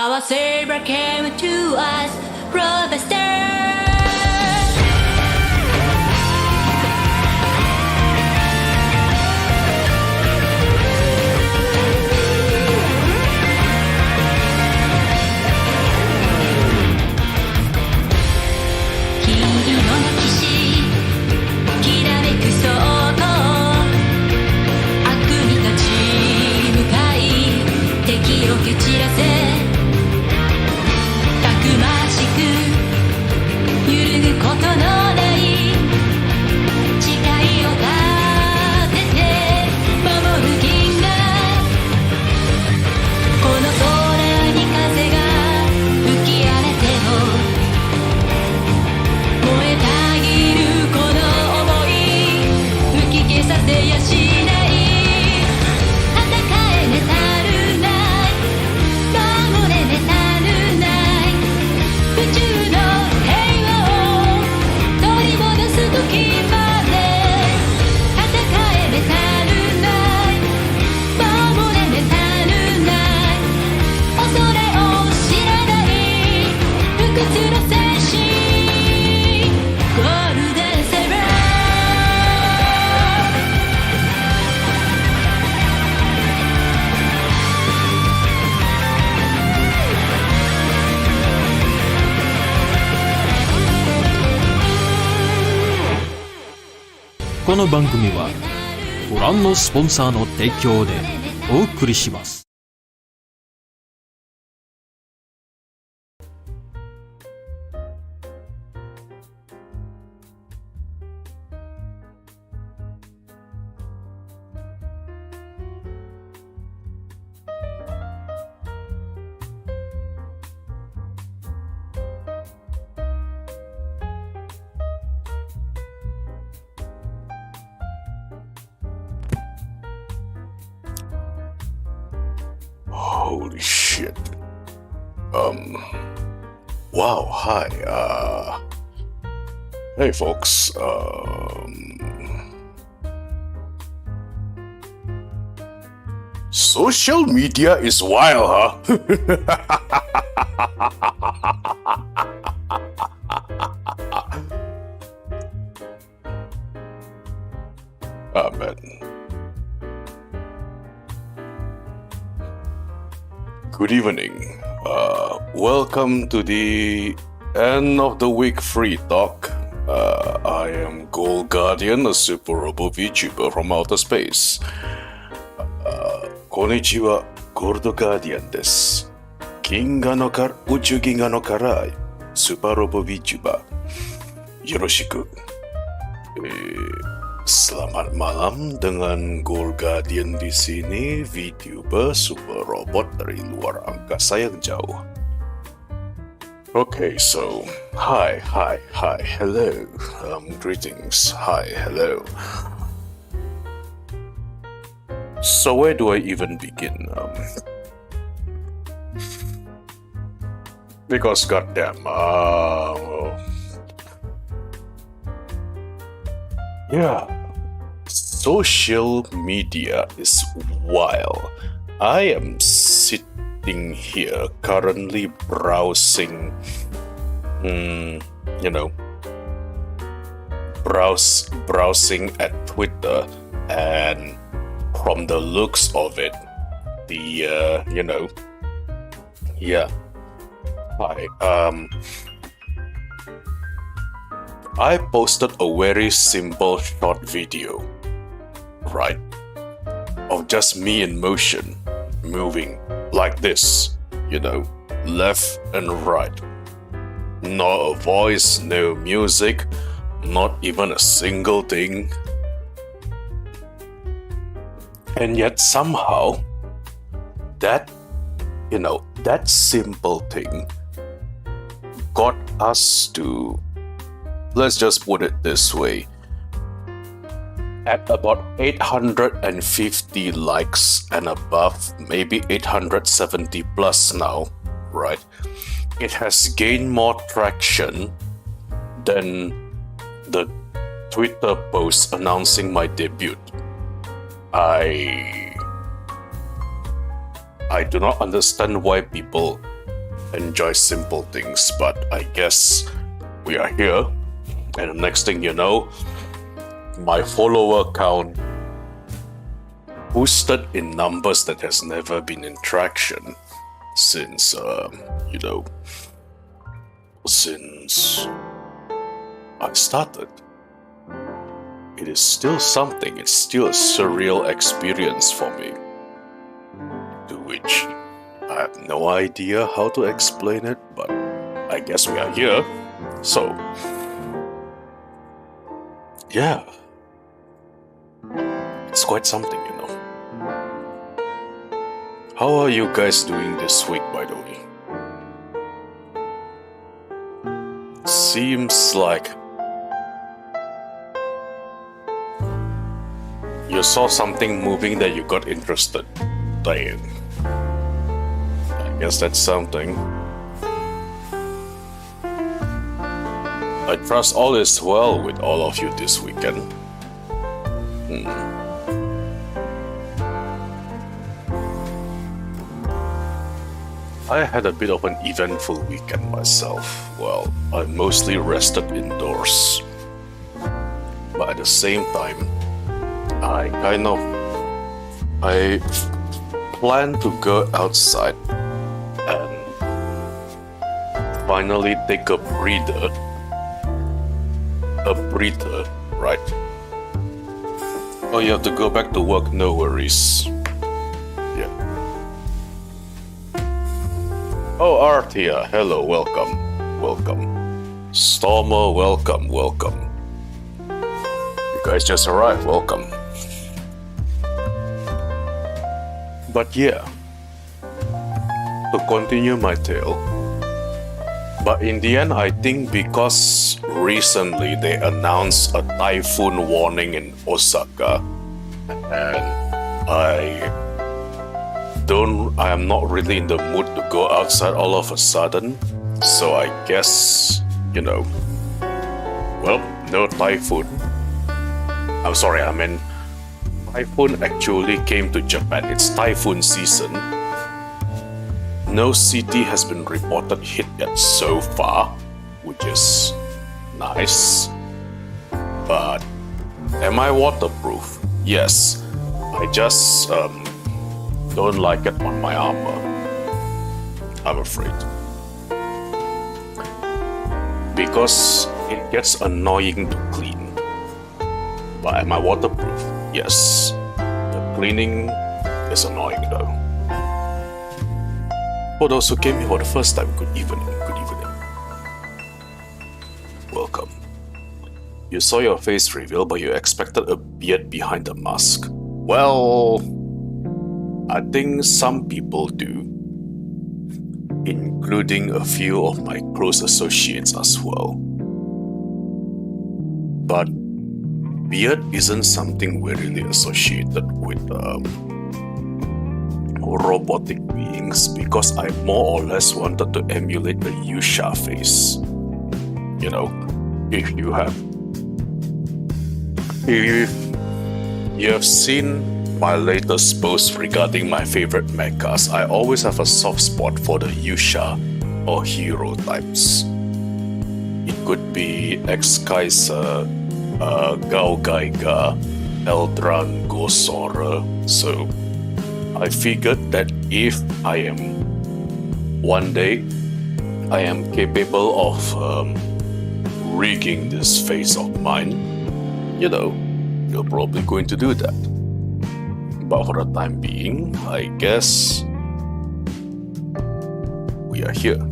Our savior came to us from the stars.この番組はご覧のスポンサーの提供でお送りします。Holy shit. Wow, hi. Hey folks. Social media is wild, huh? Man. Good evening. Welcome to the end of the week free talk. I am Gold Guardian, a super robo Vtuber from outer space. Konnichiwa, Gold Guardian です。宇宙銀河のからいスーパーロボ Vtuber. よろしく。Selamat malam dengan Gold Guardian di sini, Vtuber super robot dari luar angkasa yang jauh. Okay, so hi, hello, greetings, hi, hello. So where do I even begin? Because goddamn, yeah. Social media is wild. I am sitting here currently browsing, browsing at Twitter, and from the looks of it, I posted a very simple short video, right, of just me in motion, moving like this, left and right. No voice, no music, not even a single thing. And yet somehow, that simple thing got us to, let's just put it this way, at about 850 likes and above, maybe 870 plus now, right? It has gained more traction than the Twitter post announcing my debut. I do not understand why people enjoy simple things, but I guess we are here, and the next thing you know, my follower count boosted in numbers that has never been in traction since, since I started. It is still something, it's still a surreal experience for me, to which I have no idea how to explain it, but I guess we are here, so yeah, it's quite something, you know. How are you guys doing this week, by the way? Seems like you saw something moving that you got interested in. I guess that's something. I trust all is well with all of you this weekend. I had a bit of an eventful weekend myself. Well, I mostly rested indoors. But at the same time, I plan to go outside and finally take a breather, right? Oh, you have to go back to work, no worries. Yeah. Oh, Artia, hello, welcome. Stormer, welcome. You guys just arrived, welcome. But yeah, to continue my tale. But in the end, I think because recently they announced a typhoon warning in Osaka, and I am not really in the mood to go outside all of a sudden. So I guess, no typhoon. I'm sorry, I mean, typhoon actually came to Japan. It's typhoon season. No city has been reported hit yet so far, which is nice. But am I waterproof? Yes. I just don't like it on my armor, I'm afraid. Because it gets annoying to clean. But am I waterproof? Yes. The cleaning is annoying though. For those who came here for the first time, good evening. Welcome. You saw your face reveal, but you expected a beard behind the mask. Well, I think some people do, including a few of my close associates as well. But beard isn't something we're really associated with robotic beings, because I more or less wanted to emulate the Yusha face. If you have seen my latest post regarding my favorite mechas, I always have a soft spot for the Yusha or hero types. It could be X-Kaiser, Gao Gaiga, Eldran, Gosora. So I figured that if one day I am capable of rigging this face of mine, you're probably going to do that. But for the time being, I guess we are here.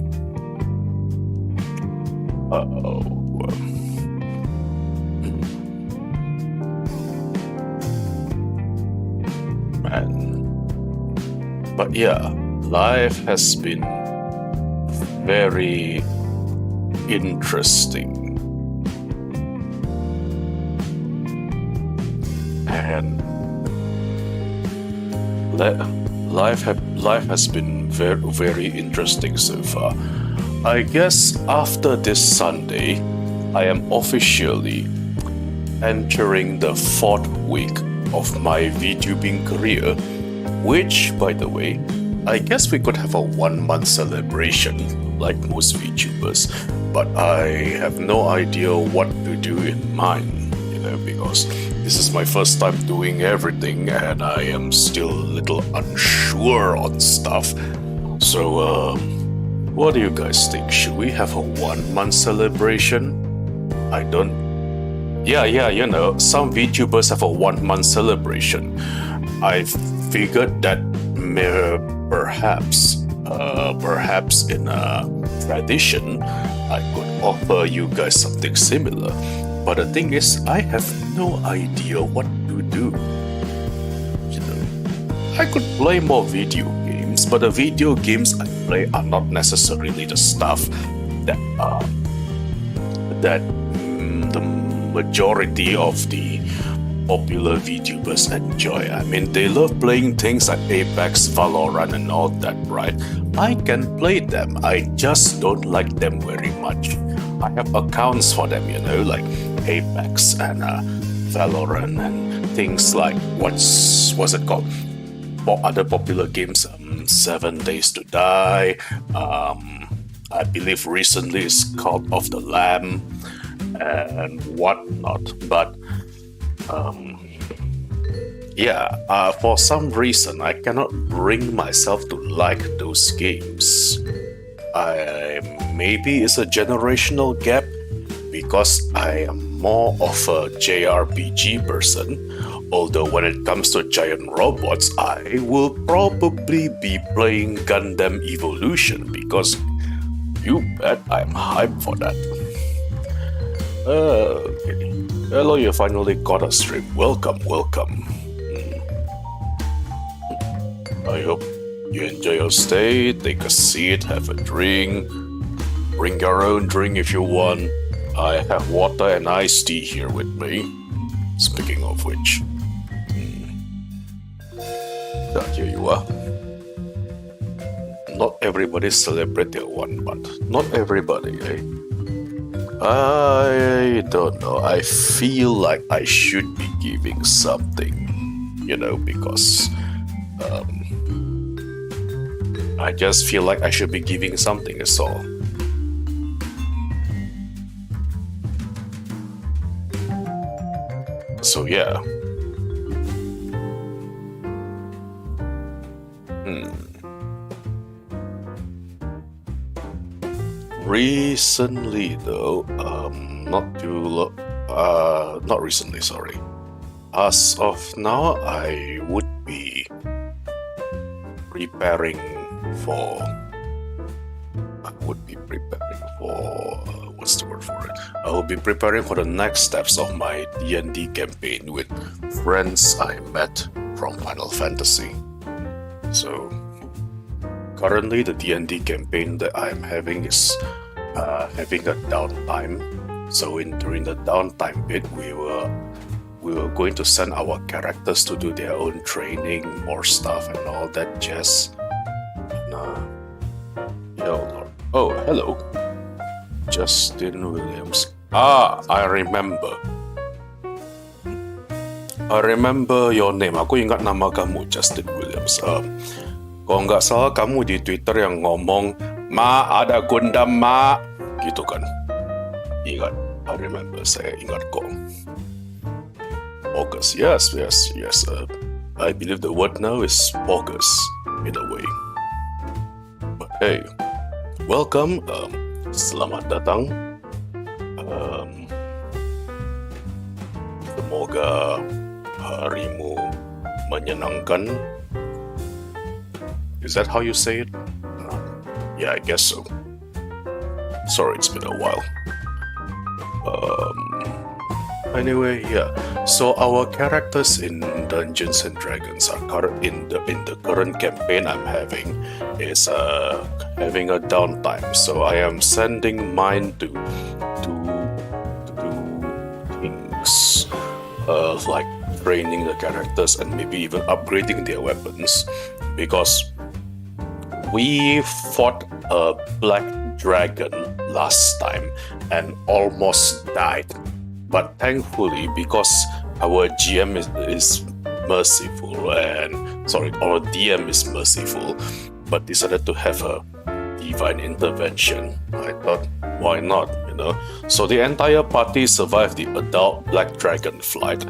Man. But yeah, life has been very interesting. And life has been very, very interesting so far. I guess after this Sunday, I am officially entering the 4th week of my VTubing career, which, by the way, I guess we could have a 1 month celebration like most VTubers, but I have no idea what to do in mine, because this is my first time doing everything and I am still a little unsure on stuff. So, what do you guys think? Should we have a 1 month celebration? I don't. Yeah, some VTubers have a 1 month celebration. I figured that perhaps in a tradition, I could offer you guys something similar. But the thing is, I have no idea what to do. I could play more video games, but the video games I play are not necessarily the stuff that the majority of the popular VTubers enjoy. I mean, they love playing things like Apex, Valorant, and all that, right? I can play them. I just don't like them very much. I have accounts for them, like Apex and Valorant and things like what's it called? For other popular games, 7 Days to Die. I believe recently it's called Of the Lamb and whatnot. But for some reason I cannot bring myself to like those games. Maybe it's a generational gap because I am more of a JRPG person. Although when it comes to giant robots, I will probably be playing Gundam Evolution because you bet I'm hyped for that. Okay. Hello, you finally got a stream. Welcome. I hope you enjoy your stay. Take a seat, have a drink. Bring your own drink if you want. I have water and iced tea here with me. Speaking of which. Here you are. Not everybody celebrate their 1 month. Not everybody, eh? I don't know. I feel like I should be giving something, because I just feel like I should be giving something, that's all. So yeah. Recently though, not recently, sorry. As of now, I would be preparing for what's the word for it? I will be preparing for the next steps of my D&D campaign with friends I met from Final Fantasy. So currently the D&D campaign that I'm having is having a downtime. So during the downtime bit, we were going to send our characters to do their own training, more stuff and all that jazz. Oh, hello. Justin Williams. I remember your name. Aku ingat nama kamu, Justin Williams. Kalau nggak salah kamu di Twitter yang ngomong, "Ma, ada Gundam, Ma." Gitu kan. Ingat, I remember, saya ingat kok. Bogus, yes. I believe the word now is bogus, in a way. But hey, welcome, selamat datang. Semoga harimu menyenangkan. Is that how you say it? Yeah, I guess so. Sorry, it's been a while. Anyway, yeah. So our characters in Dungeons and Dragons are in the current campaign I'm having is having a downtime. So I am sending mine to do things like training the characters and maybe even upgrading their weapons, because we fought a black dragon last time and almost died. But thankfully, because our GM is merciful, our DM is merciful, but decided to have a divine intervention. I thought, why not, you know? So the entire party survived the adult black dragon fight.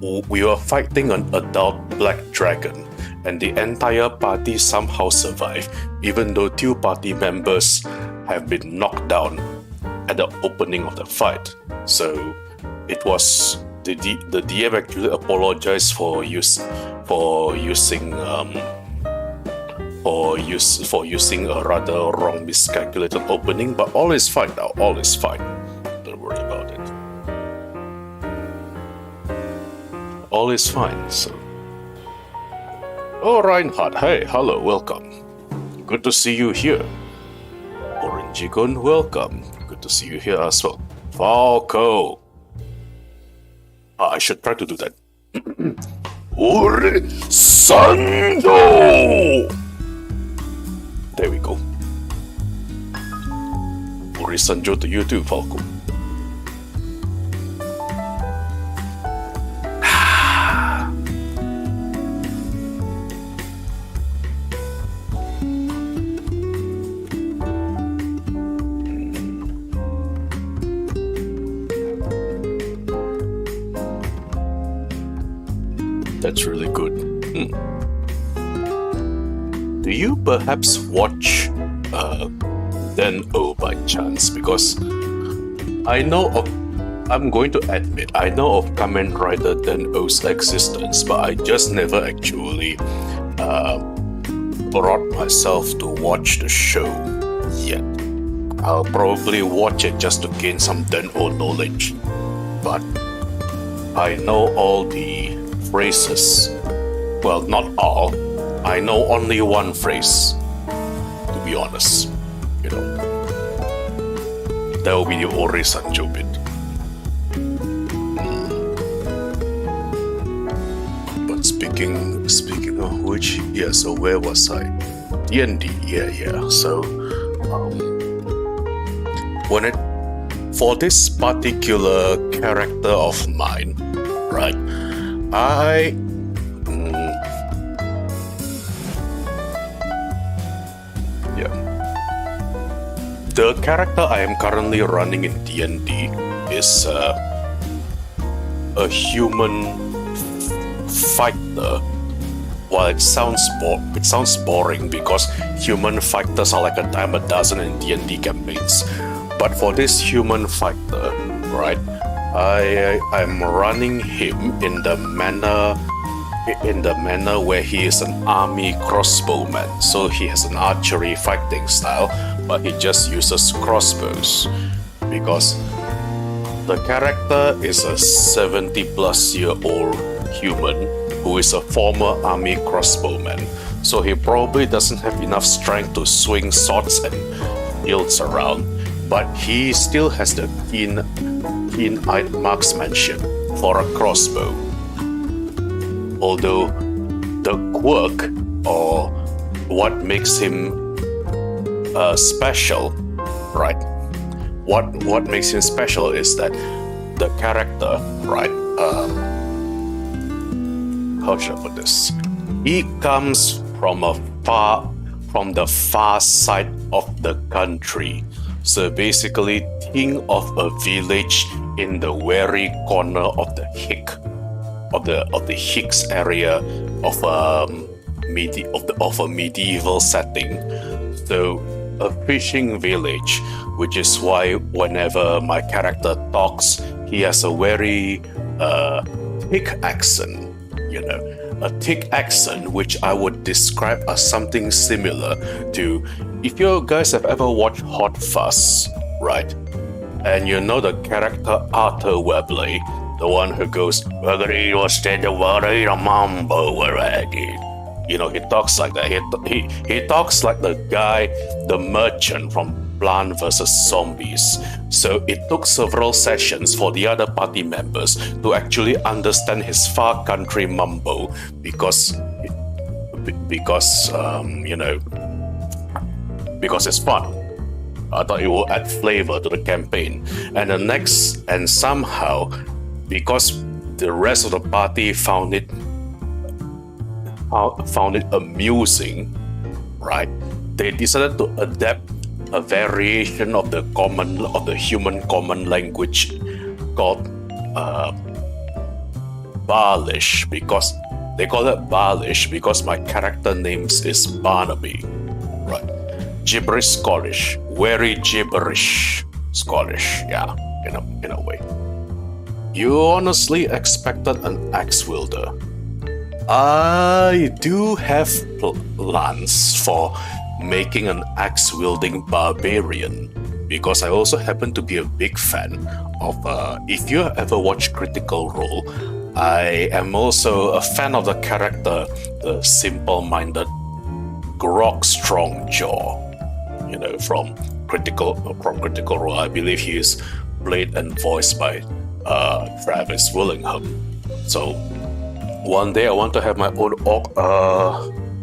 We were fighting an adult black dragon, and the entire party somehow survived, even though 2 party members have been knocked down at the opening of the fight. So it was the DM actually apologized for using a rather wrong, miscalculated opening, but all is fine now. All is fine. Don't worry about it. All is fine. So, oh, Reinhardt, hey, hello, welcome. Good to see you here. Orangigon, welcome. Good to see you here as well. Falco. I should try to do that. Sanjo! There we go. Sanjo to you too, Falco. That's really good. Do you perhaps watch Den-O by chance? Because I'm going to admit, I know of Kamen Rider Den-O's existence, but I just never actually brought myself to watch the show yet. I'll probably watch it just to gain some Den-O knowledge, but I know all the phrases. Well, not all. I know only one phrase, to be honest. You know, that will be the Ore Sanjo bit. But speaking of which, yeah. So where was I? D&D. Yeah. So, for this particular character of mine, right? The character I am currently running in D&D is a human fighter. While it sounds boring because human fighters are like a dime a dozen in D&D campaigns. But for this human fighter, right, I'm running him in the manner where he is an army crossbowman. So he has an archery fighting style, but he just uses crossbows because the character is a 70-plus-year-old human who is a former army crossbowman. So he probably doesn't have enough strength to swing swords and shields around, but he still has the keen-eyed marksmanship for a crossbow. Although the quirk, or what makes him special, right? What makes him special is that the character, right? How should I put this? He comes from the far side of the country. So basically, think of a village in the very corner of the Hicks area of a medieval setting. So a fishing village, which is why whenever my character talks, he has a very thick accent. You know, a thick accent, which I would describe as something similar to, if you guys have ever watched Hot Fuzz, right? And you know the character Arthur Webley, the one who goes, you know, he talks like that. He talks like the guy, the merchant from Plant vs. Zombies. So it took several sessions for the other party members to actually understand his far country mumbo because it's fun. I thought it will add flavor to the campaign. And somehow, because the rest of the party found it found it amusing, right? They decided to adapt a variation of the human common language called Baalish, because they call it Baalish because my character name is Barnaby, right? Gibberish Scottish, very gibberish Scottish, yeah, in a way. You honestly expected an axe wielder. I do have plans for making an axe-wielding barbarian, because I also happen to be a big fan of, if you ever watch Critical Role, I am also a fan of the character, the simple-minded Grog Strongjaw, from Critical Role. I believe he is played and voiced by Travis Willingham. So one day I want to have my own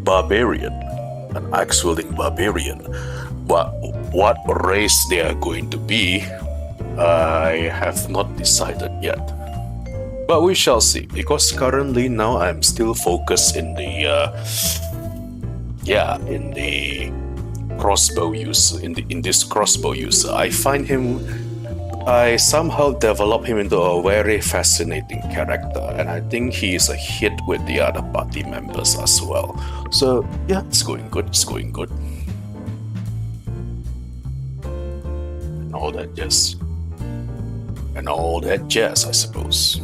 barbarian, an axe-wielding barbarian. But what race they are going to be, I have not decided yet. But we shall see, because currently now I'm still focused in the crossbow user, in this crossbow user. I somehow develop him into a very fascinating character, and I think he is a hit with the other party members as well. So yeah, it's going good. And all that jazz, I suppose.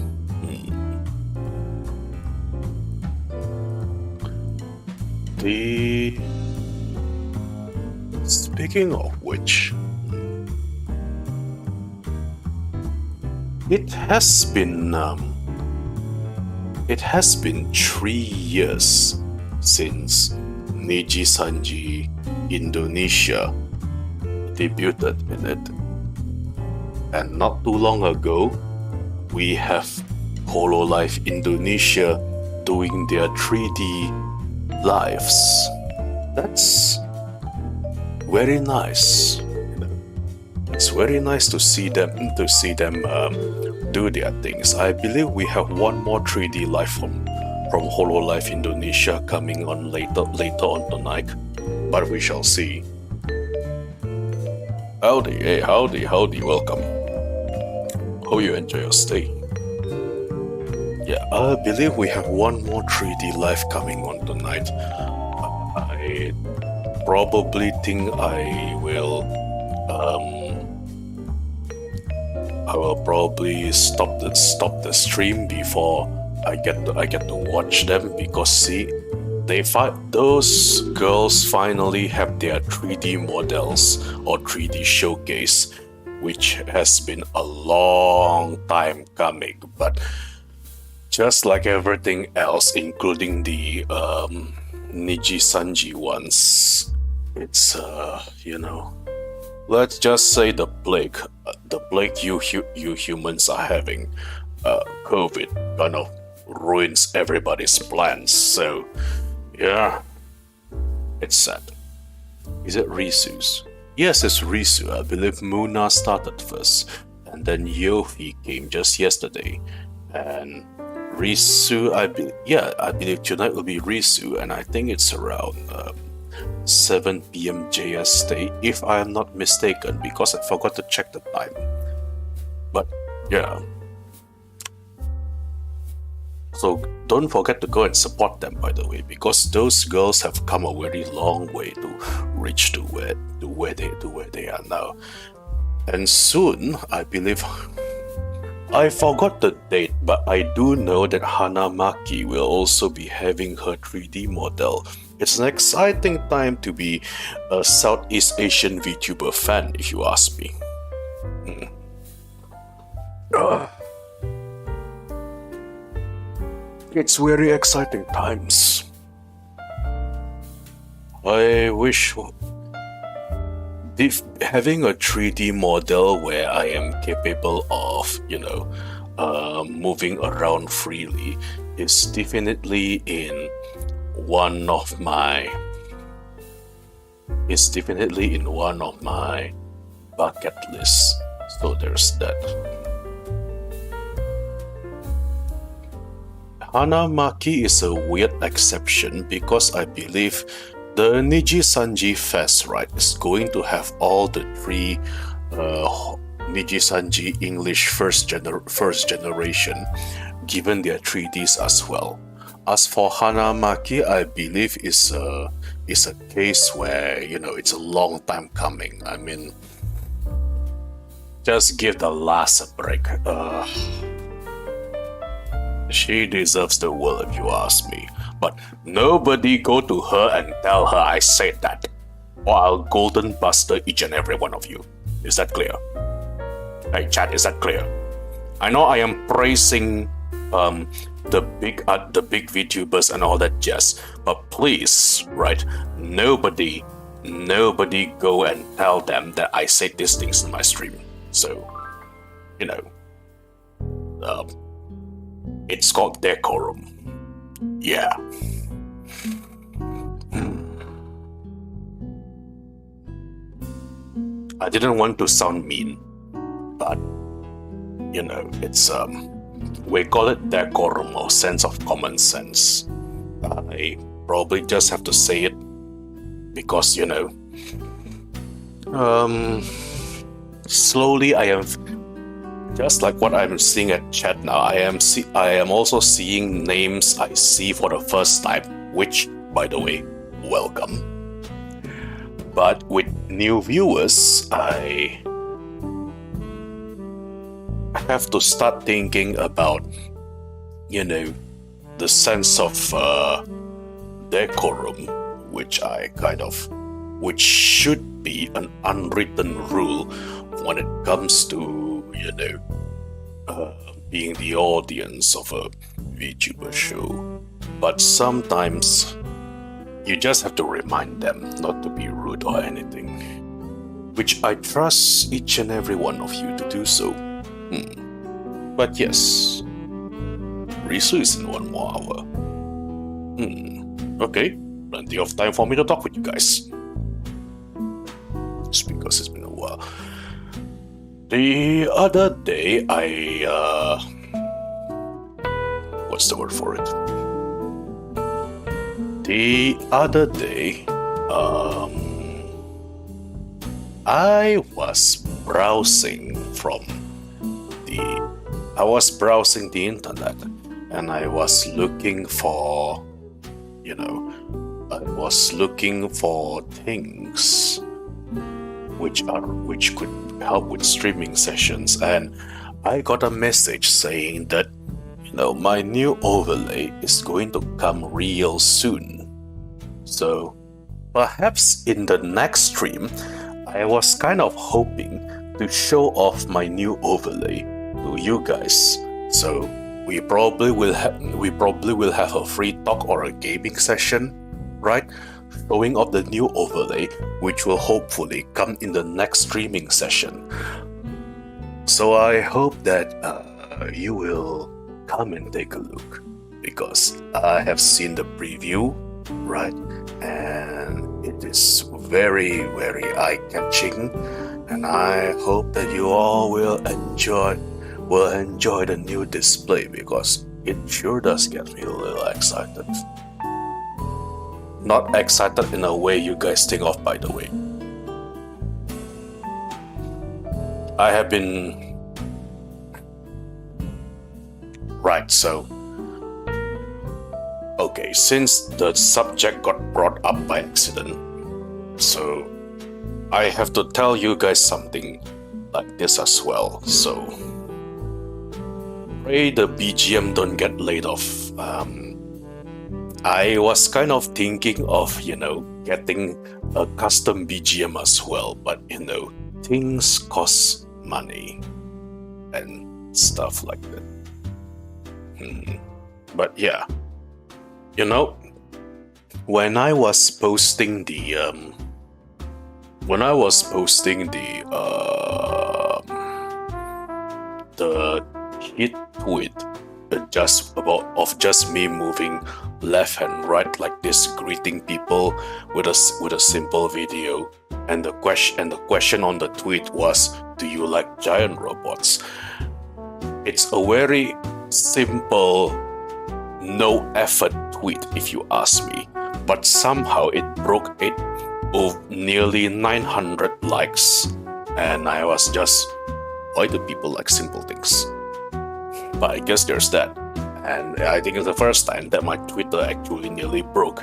Speaking of which, it has been 3 years since Niji Sanji Indonesia debuted in it, and not too long ago we have Hololive Indonesia doing their 3D lives. That's very nice. It's very nice to see them do their things. I believe we have one more 3D live from Hololive Indonesia coming on later on tonight, but we shall see. Howdy, welcome. Hope you enjoy your stay. Yeah, I believe we have one more 3D live coming on tonight. I probably think I will probably stop the stream before I get to watch them, because see, those girls finally have their 3D models or 3D showcase, which has been a long time coming. But just like everything else, including the Niji Sanji ones, it's let's just say the plague you humans are having, COVID kind of ruins everybody's plans. So yeah, it's sad. Is it Risu's? Yes, it's Risu. I believe Muna started first, and then Yofi came just yesterday, and Risu, I believe tonight will be Risu, and I think it's around 7 p.m. JST, if I am not mistaken, because I forgot to check the time. But yeah, so don't forget to go and support them, by the way, because those girls have come a very long way to reach to where they are now. And soon, I believe, I forgot the date, but I do know that Hanamaki will also be having her 3D model. It's an exciting time to be a Southeast Asian VTuber fan, if you ask me. It's very exciting times. I wish having a 3D model where I am capable of, moving around freely is definitely in one of my bucket lists. So there's that. Hanamaki is a weird exception because I believe the Niji Sanji Fest, right, is going to have all the three Niji Sanji English first generation given their 3Ds as well. As for Hanamaki, I believe is a case where, it's a long time coming. I mean, just give the lass a break. She deserves the world if you ask me. But nobody go to her and tell her I said that, or I'll golden buster each and every one of you. Is that clear? Hey chat, is that clear? I know I am praising the big Vtubers and all that jazz, but please, right? Nobody go and tell them that I said these things in my stream. So, it's called decorum. Yeah. I didn't want to sound mean, but it's we call it decorum or sense of common sense. I probably just have to say it because slowly I am just like what I'm seeing at chat now. I am also seeing names I see for the first time, which, by the way, welcome. But with new viewers, I have to start thinking about, the sense of decorum, which should be an unwritten rule when it comes to, being the audience of a VTuber show. But sometimes you just have to remind them not to be rude or anything, which I trust each and every one of you to do so. But yes, Risu is in 1 more hour. Okay, plenty of time for me to talk with you guys. Just because it's been a while. The other day, what's the word for it? The other day, I was browsing the internet, and I was looking for, things which could help with streaming sessions, and I got a message saying that, my new overlay is going to come real soon. So perhaps in the next stream, I was kind of hoping to show off my new overlay to you guys. So we probably will have a free talk or a gaming session, right? Showing off the new overlay, which will hopefully come in the next streaming session. So I hope that you will come and take a look, because I have seen the preview, right? And it is very, very eye-catching, and I hope that you all will enjoy the new display, because it sure does get me a little excited. Not excited in a way you guys think of, by the way. I have been... Right, so... Okay, since the subject got brought up by accident, so I have to tell you guys something like this as well. So, pray the BGM don't get laid off. I was kind of thinking of, getting a custom BGM as well, but things cost money and stuff like that. But yeah, when I was posting the chit tweet just me moving left and right like this, greeting people with a simple video, and the question on the tweet was, do you like giant robots? It's a very simple no effort tweet if you ask me, but somehow it broke it of nearly 900 likes, and I was just, why do people like simple things? But I guess there's that, and I think it's the first time that my Twitter actually nearly broke.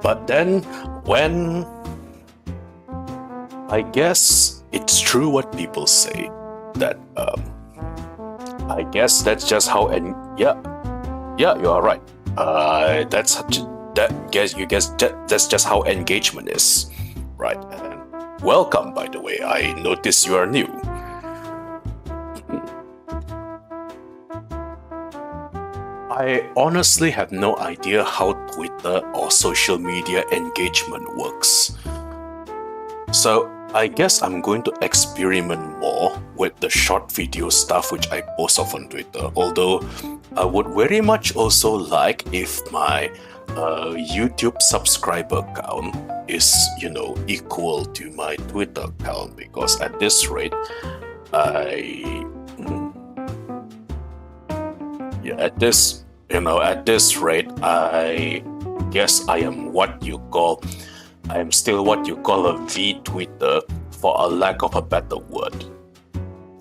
But then when I guess it's true what people say that I guess that's just how, and yeah, you are right. That's just how engagement is, right? And welcome, by the way. I notice you are new. I honestly have no idea how Twitter or social media engagement works. So I guess I'm going to experiment more with the short video stuff which I post off on Twitter. Although I would very much also like if my YouTube subscriber count is, equal to my Twitter account, because at this rate, at this rate, I guess I am still what you call a V-tweeter, for a lack of a better word.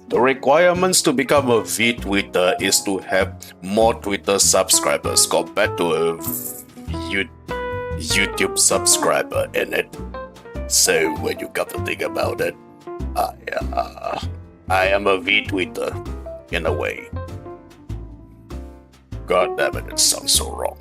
The requirements to become a V-tweeter is to have more Twitter subscribers compared to a YouTube subscriber in it. So when you come to think about it, I am a V-tweeter in a way. God damn it, it sounds so wrong.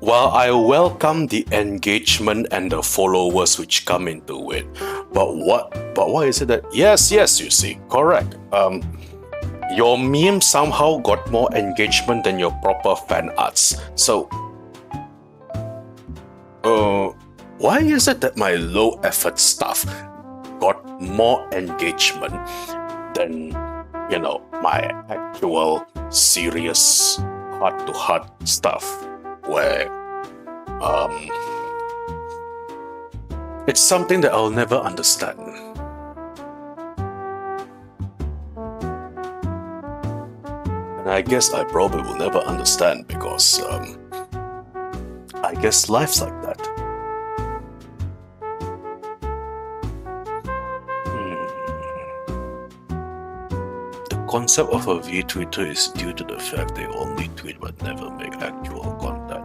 While I welcome the engagement and the followers which come into it, but why is it that, yes, you see, correct. Your meme somehow got more engagement than your proper fan arts. So, why is it that my low effort stuff got more engagement than, my actual serious heart-to-heart stuff, where it's something that I'll never understand. And I guess I probably will never understand, because I guess life's like that. The concept of a V-tweeter is due to the fact they only tweet but never make actual content.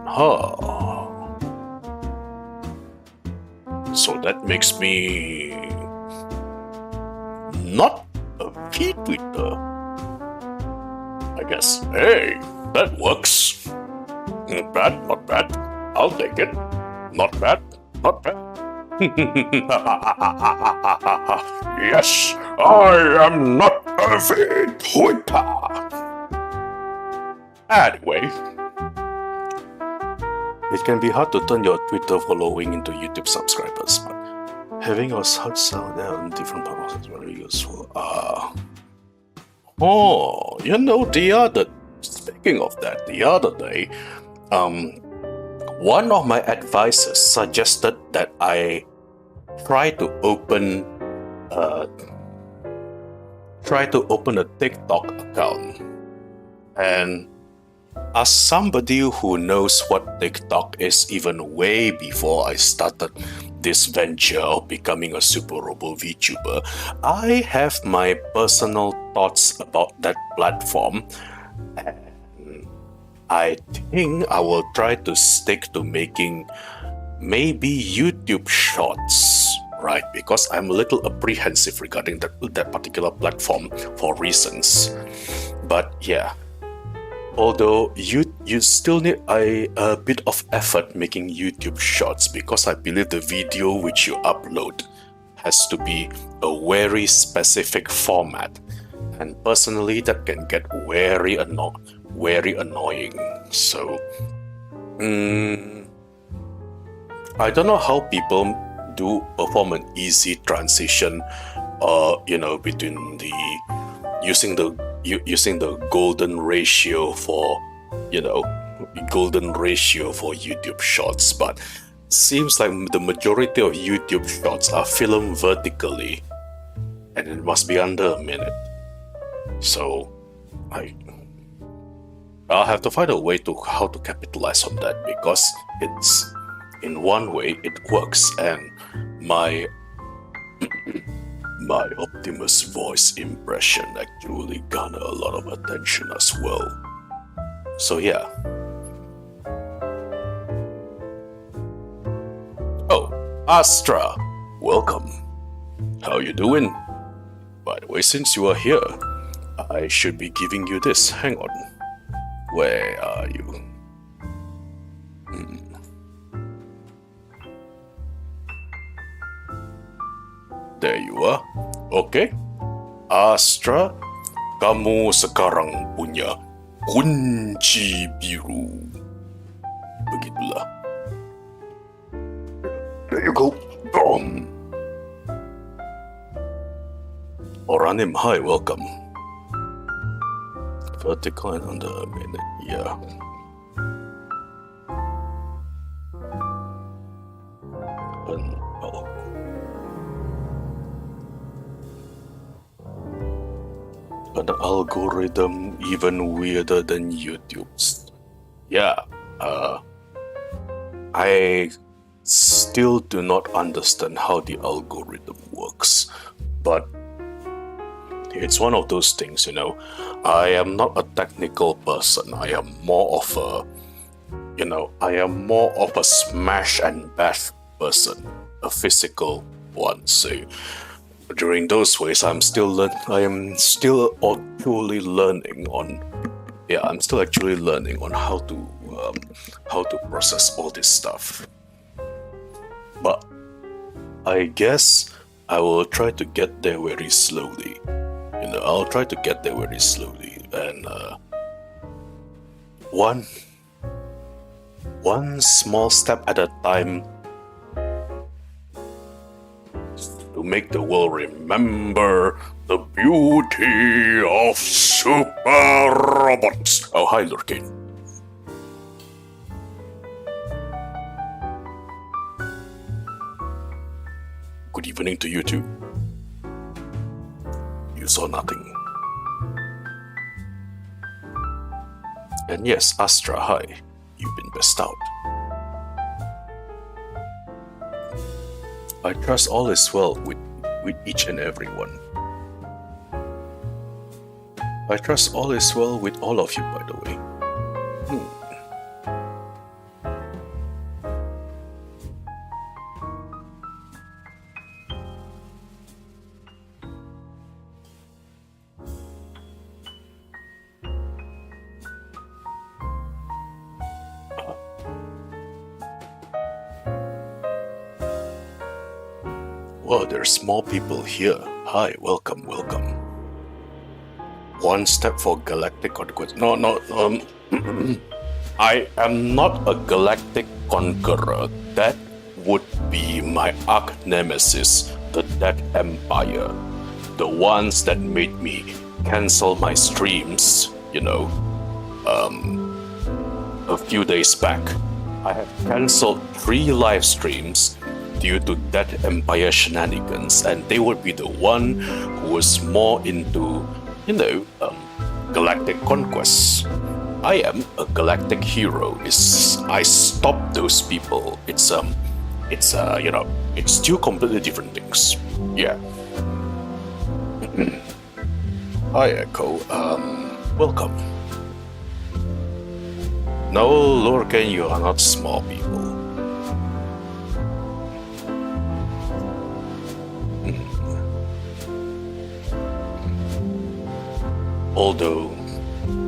So that makes me not a V-tweeter, I guess. Hey, that works. Not bad. I'll take it. Not bad. Yes, I am not a V-tweeter. Anyway, it can be hard to turn your Twitter following into YouTube subscribers, but having your heart sound on different platforms is very useful. Speaking of that, the other day, one of my advisors suggested that I try to open a TikTok account. And as somebody who knows what TikTok is even way before I started this venture of becoming a super robo VTuber, I have my personal thoughts about that platform. And I think I will try to stick to making maybe YouTube shorts, right? Because I'm a little apprehensive regarding that particular platform for reasons. But yeah, although you still need a bit of effort making YouTube shorts, because I believe the video which you upload has to be a very specific format. And personally, that can get very annoying. So, I don't know how people do perform an easy transition, between using the golden ratio for YouTube shorts. But seems like the majority of YouTube shots are filmed vertically, and it must be under a minute. So, I'll have to find a way to how to capitalize on that, because it's, in one way it works, and my my Optimus voice impression actually garner a lot of attention as well. So yeah. Oh, Astra, welcome. How you doing? By the way, since you are here, I should be giving you this. Hang on. Where are you? There you are. Okay. Astra, kamu sekarang punya kunci biru. Begitulah. There you go. Oranim, hi, welcome. Vertical and under a minute, yeah. An algorithm even weirder than YouTube's. Yeah, I still do not understand how the algorithm works, but it's one of those things, I am not a technical person. I am more of a smash and bash person, a physical one. So during those ways, I'm still actually learning on how to process all this stuff. But I guess I will try to get there very slowly. I'll try to get there very slowly, and one small step at a time, to make the world remember the beauty of super robots. Oh, hi, Lurkane. Good evening to you too. You saw nothing. And yes, Astra, hi. You've been best out. I trust all is well with each and everyone. I trust all is well with all of you, by the way. Wow, there's more people here. Hi, welcome. One step for galactic conquest. No, I am not a galactic conqueror. That would be my arch nemesis, the Dead Empire. The ones that made me cancel my streams, a few days back. I have cancelled 3 live streams due to Dead Empire shenanigans, and they would be the one who was more into, galactic conquests. I am a galactic hero. I stopped those people. It's two completely different things. Yeah. Hi, Echo. Welcome. No, Lorcan, you are not small people. Although,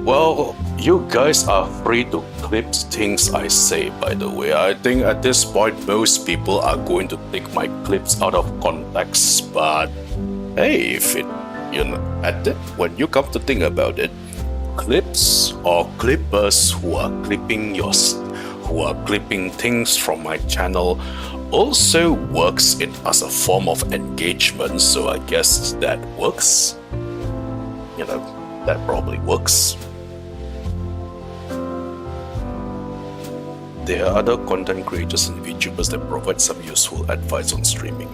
well, you guys are free to clip things I say, by the way. I think at this point, most people are going to take my clips out of context, but hey, when you come to think about it, clips or clippers who are clipping things from my channel also works as a form of engagement, so I guess that works. That probably works. there are other content creators and VTubers that provide some useful advice on streaming.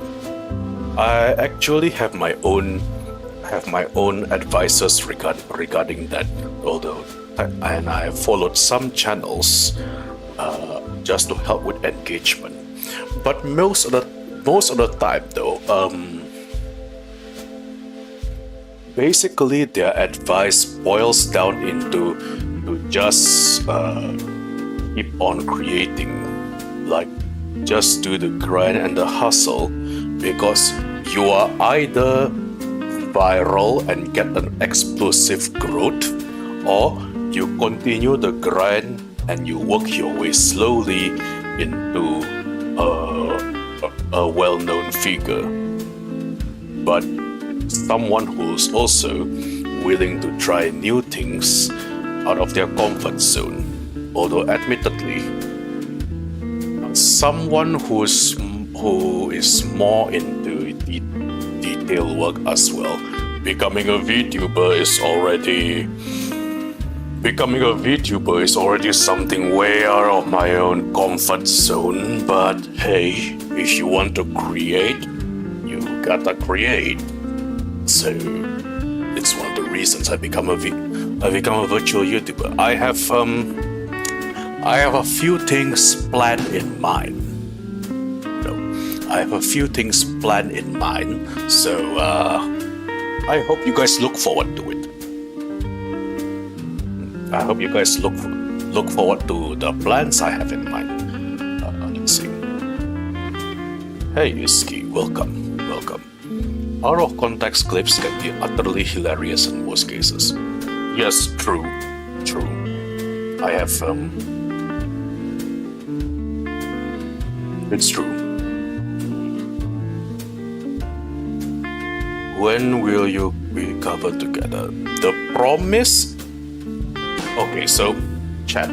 I actually have my own advisors regarding that, although and I followed some channels just to help with engagement. But most of the time though, basically their advice boils down into to just keep on creating, like just do the grind and the hustle, because you are either viral and get an explosive growth, or you continue the grind and you work your way slowly into a well-known figure. But someone who's also willing to try new things out of their comfort zone, although admittedly someone who is more into detail work as well. Becoming a VTuber is already something way out of my own comfort zone. But hey, if you want to create, you gotta create. So it's one of the reasons I become a virtual YouTuber. I have a few things planned in mind. So I hope you guys look forward to it. I hope you guys look forward to the plans I have in mind. Let's see. Hey Iski, welcome. Out of context clips can be utterly hilarious in most cases. Yes, true. I have it's true. When will you be covered together? The promise? Okay, so chat.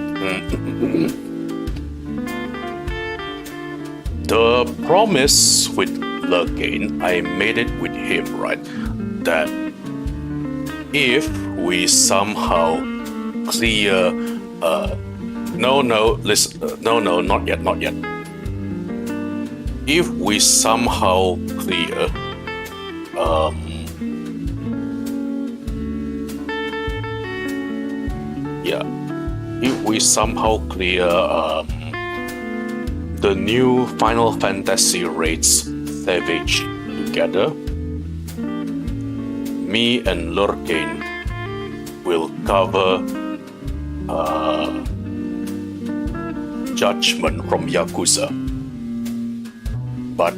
The promise with Lurgain, I made it with him, right? That if we somehow clear no, not yet. If we somehow clear the new Final Fantasy raids Savage together, me and Lurgain will cover Judgment from Yakuza. But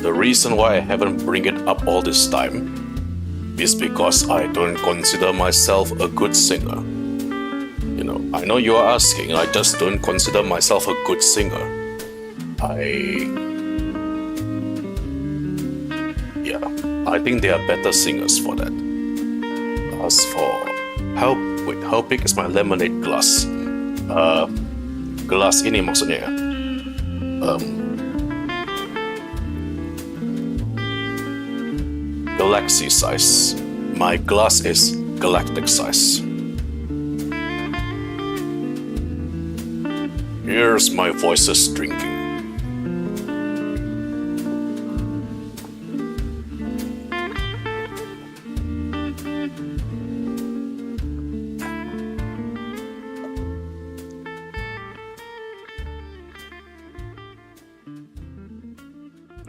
the reason why I haven't bring it up all this time is because I don't consider myself a good singer. You know, I know you are asking, I just don't consider myself a good singer. I think there are better singers for that. As for how big is my lemonade glass? Gelas ini maksudnya. Galaxy size. My glass is galactic size. Here's my voices drinking.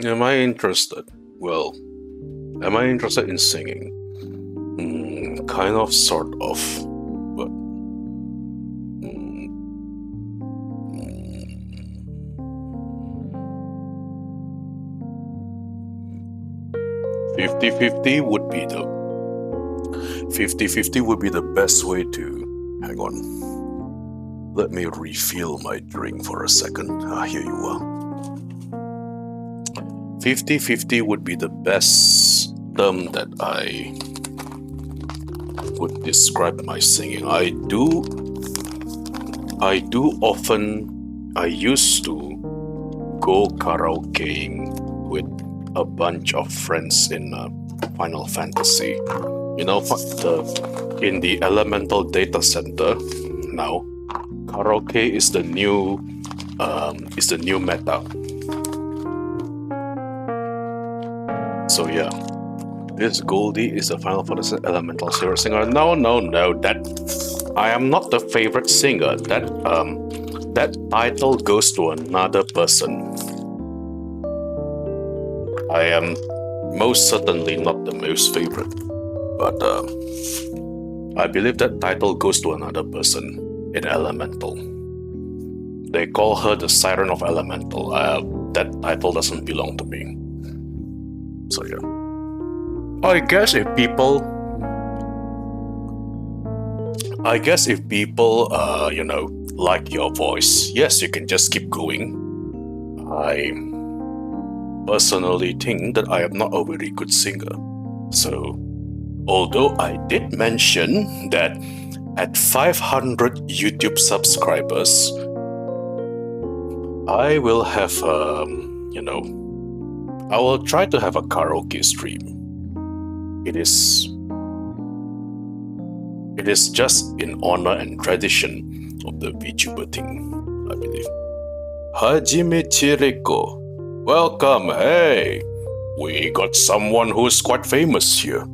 Am I interested? Well, am I interested in singing? Kind of, sort of, but 50-50 would be the 50-50 would be the best way to. Hang on. Let me refill my drink for a second. Here you are. 50-50 would be the best term that I would describe my singing. I used to go karaokeing with a bunch of friends in Final Fantasy. You know, in the Elemental Data Center now, karaoke is the new meta. So yeah, this Goldie is a Final Fantasy Elemental Zero singer. No, that I am not the favorite singer. That title goes to another person. I am most certainly not the most favorite, but I believe that title goes to another person in Elemental. They call her the Siren of Elemental. That title doesn't belong to me. So yeah. I guess if people, like your voice, yes, you can just keep going. I personally think that I am not a very good singer. So, although I did mention that at 500 YouTube subscribers, I will have, I will try to have a karaoke stream. It is just in honor and tradition of the Vtuber thing, I believe. Hajime Chiriko, welcome. Hey, we got someone who's quite famous here.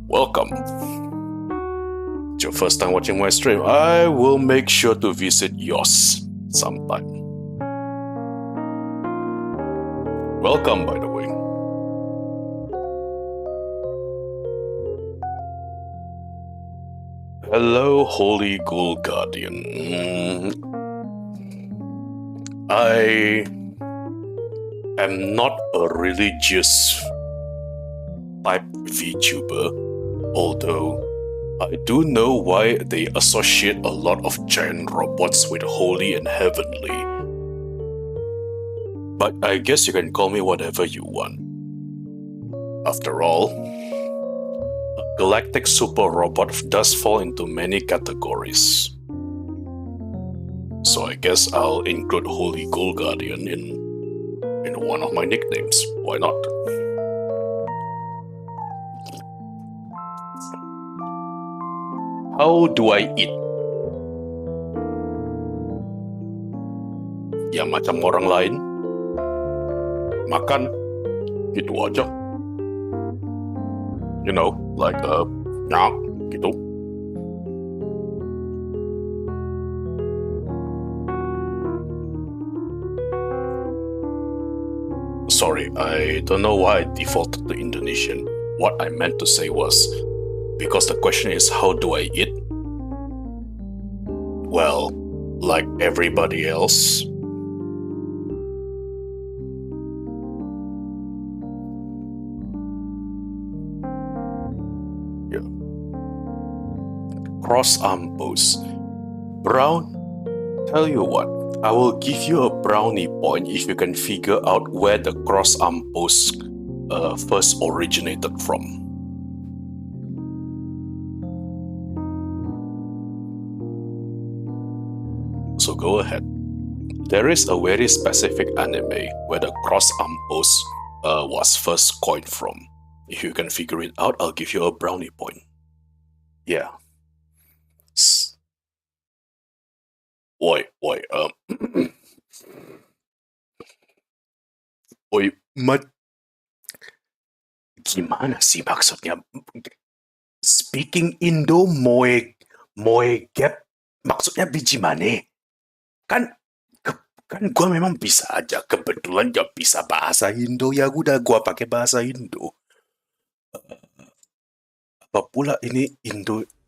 Welcome. It's your first time watching my stream. I will make sure to visit yours sometime. Welcome, by the way. Hello, Holy Ghoul Guardian. I am not a religious type VTuber, although I do know why they associate a lot of giant robots with holy and heavenly. But I guess you can call me whatever you want. After all, a galactic super robot does fall into many categories. So I guess I'll include Holy Ghoul Guardian in one of my nicknames. Why not? How do I eat? Ya macam orang lain. Makan. Gitu aja. You know, like nyak, gitu. Sorry, I don't know why I defaulted to Indonesian. What I meant to say was, because the question is how do I eat? Well, like everybody else. Yeah. Cross arm pose. Brown, tell you what, I will give you a brownie point if you can figure out where the cross arm pose first originated from. So go ahead. There is a very specific anime where the cross arm pose was first coined from. If you can figure it out, I'll give you a brownie point. Yeah. Oi, gimana sih maksudnya? Speaking Indo moe gap maksudnya biji mane? Kan gua memang bisa aja, kebetulan gak bisa bahasa Indo, ya udah gua pakai bahasa Indo. Apa pula ini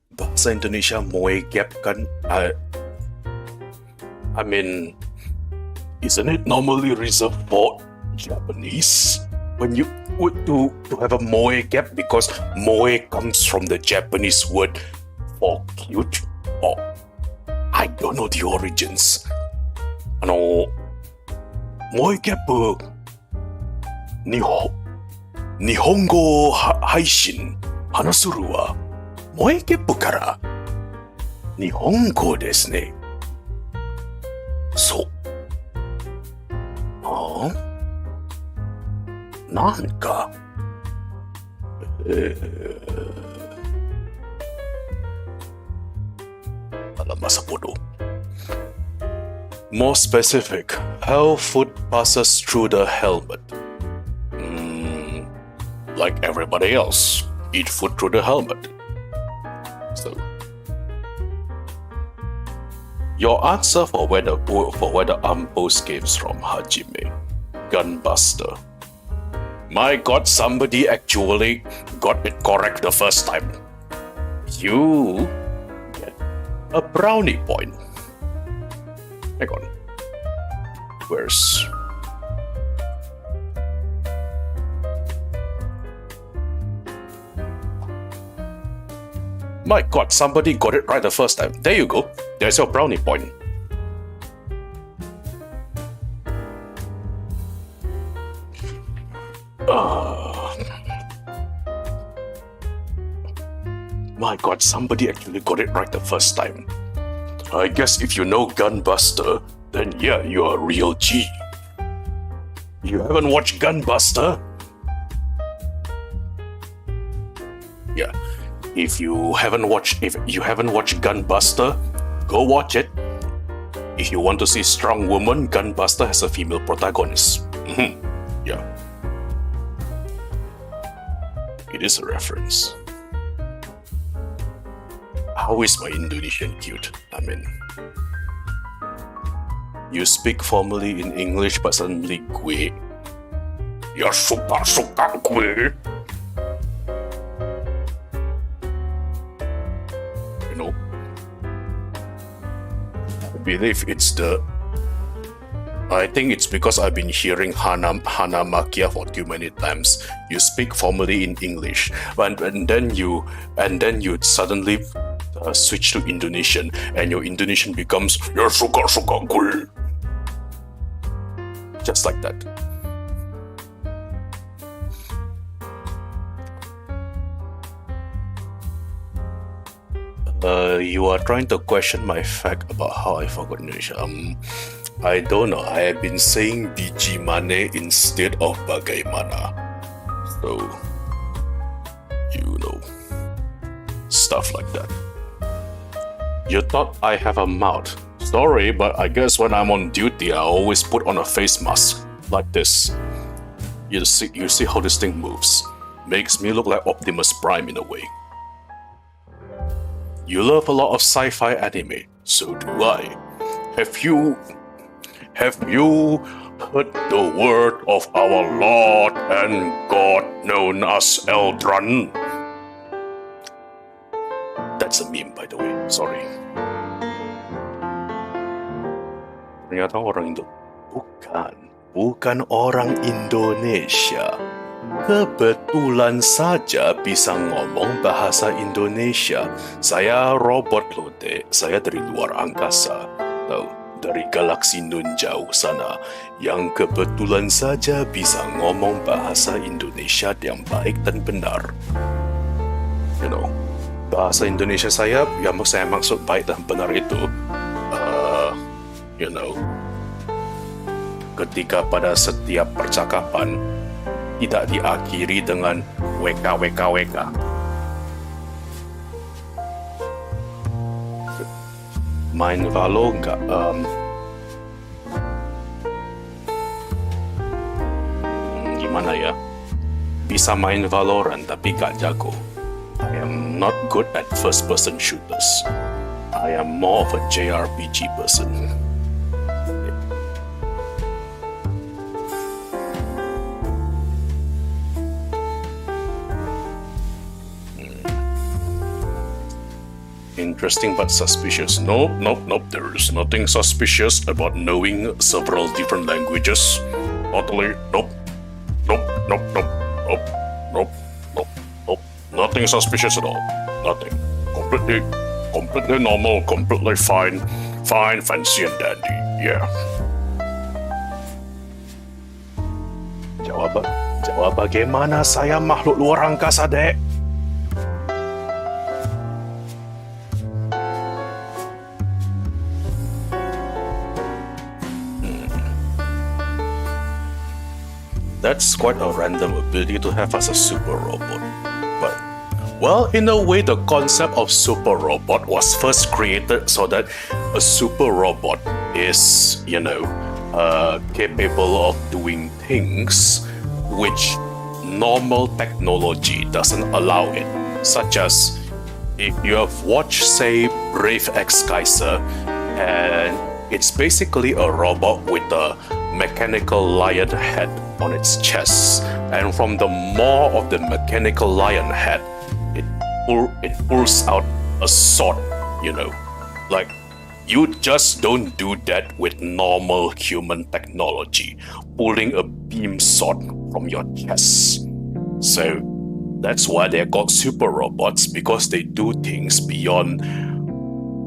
bahasa Indonesia moe gap kan? I mean, isn't it normally reserved for Japanese? When you would to have a moe gap, because moe comes from the Japanese word for cute, or I don't know the origins. Moe gap Nihongo haishin hanasuru wa moe gap kara Nihongo desu ne. So, Nanka. Alam, masa bodoh. More specific, how food passes through the helmet. Like everybody else, eat food through the helmet. So, your answer for where the post came from, Hajime, Gunbuster. My God, somebody actually got it correct the first time. You get a brownie point. Hang on. Where's... My God, somebody got it right the first time. There you go. There's your brownie point. My God, somebody actually got it right the first time. I guess if you know Gunbuster, then yeah, you're a real G. You haven't watched Gunbuster? Yeah. If you haven't watched Gunbuster, go watch it. If you want to see strong woman, Gunbuster has a female protagonist. Yeah. It is a reference. How is my Indonesian cute? I mean, you speak formally in English but suddenly gue. Ya suka gue. You know, I think it's because I've been hearing Hana Makia for too many times. You speak formally in English, and then you suddenly switch to Indonesian, and your Indonesian becomes ya suka gue. Just like that. You are trying to question my fact about how I forgot Indonesia. I don't know. I have been saying biji mane instead of bagaimana. So, you know, stuff like that. You thought I have a mouth. Sorry, but I guess when I'm on duty, I always put on a face mask like this. You see how this thing moves. Makes me look like Optimus Prime in a way. You love a lot of sci-fi anime, so do I. Have you heard the word of our Lord and God known as Eldran? That's a meme, by the way. Sorry. Ternyata orang Indo. Bukan orang Indonesia. Kebetulan saja bisa ngomong bahasa Indonesia. Saya robot loh, Dek. Saya dari luar angkasa. Tahu, dari galaksi nun jauh sana. Yang kebetulan saja bisa ngomong bahasa Indonesia yang baik dan benar. You know, bahasa Indonesia saya, yang saya maksud baik dan benar itu, you know, ketika pada setiap percakapan tidak diakhiri dengan WK. Main Valo nggak? Gimana ya? Bisa main Valorant tapi gak jago. I am not good at first-person shooters. I am more of a JRPG person. Interesting but suspicious. Nope. There is nothing suspicious about knowing several different languages. Totally. Nope. Nothing suspicious at all. Nothing. Completely normal. Completely fine, fancy and dandy. Yeah. Jawab bagaimana saya makhluk luar angkasa, Dek? That's quite a random ability to have as a super robot. But Well, in a way, the concept of super robot was first created so that a super robot is, capable of doing things which normal technology doesn't allow it. Such as if you have watched, say, Brave X Kaiser, and it's basically a robot with a mechanical lion head on its chest, and from the maw of the mechanical lion head, it pulls out a sword, Like, you just don't do that with normal human technology, pulling a beam sword from your chest. So, that's why they're called super robots, because they do things beyond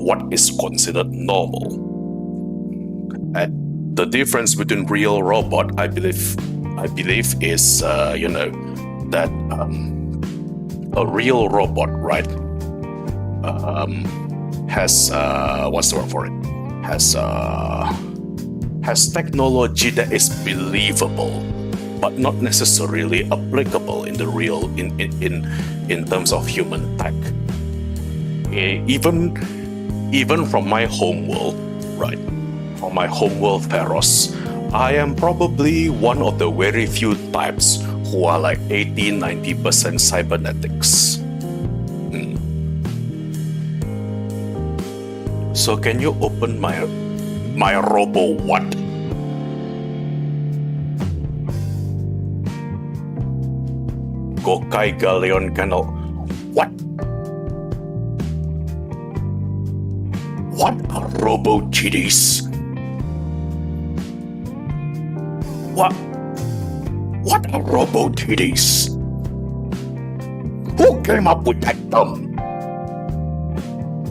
what is considered normal. And the difference between real robot, I believe, is that a real robot, right, has what's the word for it? Has technology that is believable, but not necessarily applicable in the real in terms of human tech. Even from my home world, right? From my home world, Pharos, I am probably one of the very few types who are like 80-90% cybernetics. So can you open my robo what? Gokai Galeon Canal. What? What are robo chitties? What are robo titties? Who came up with that term?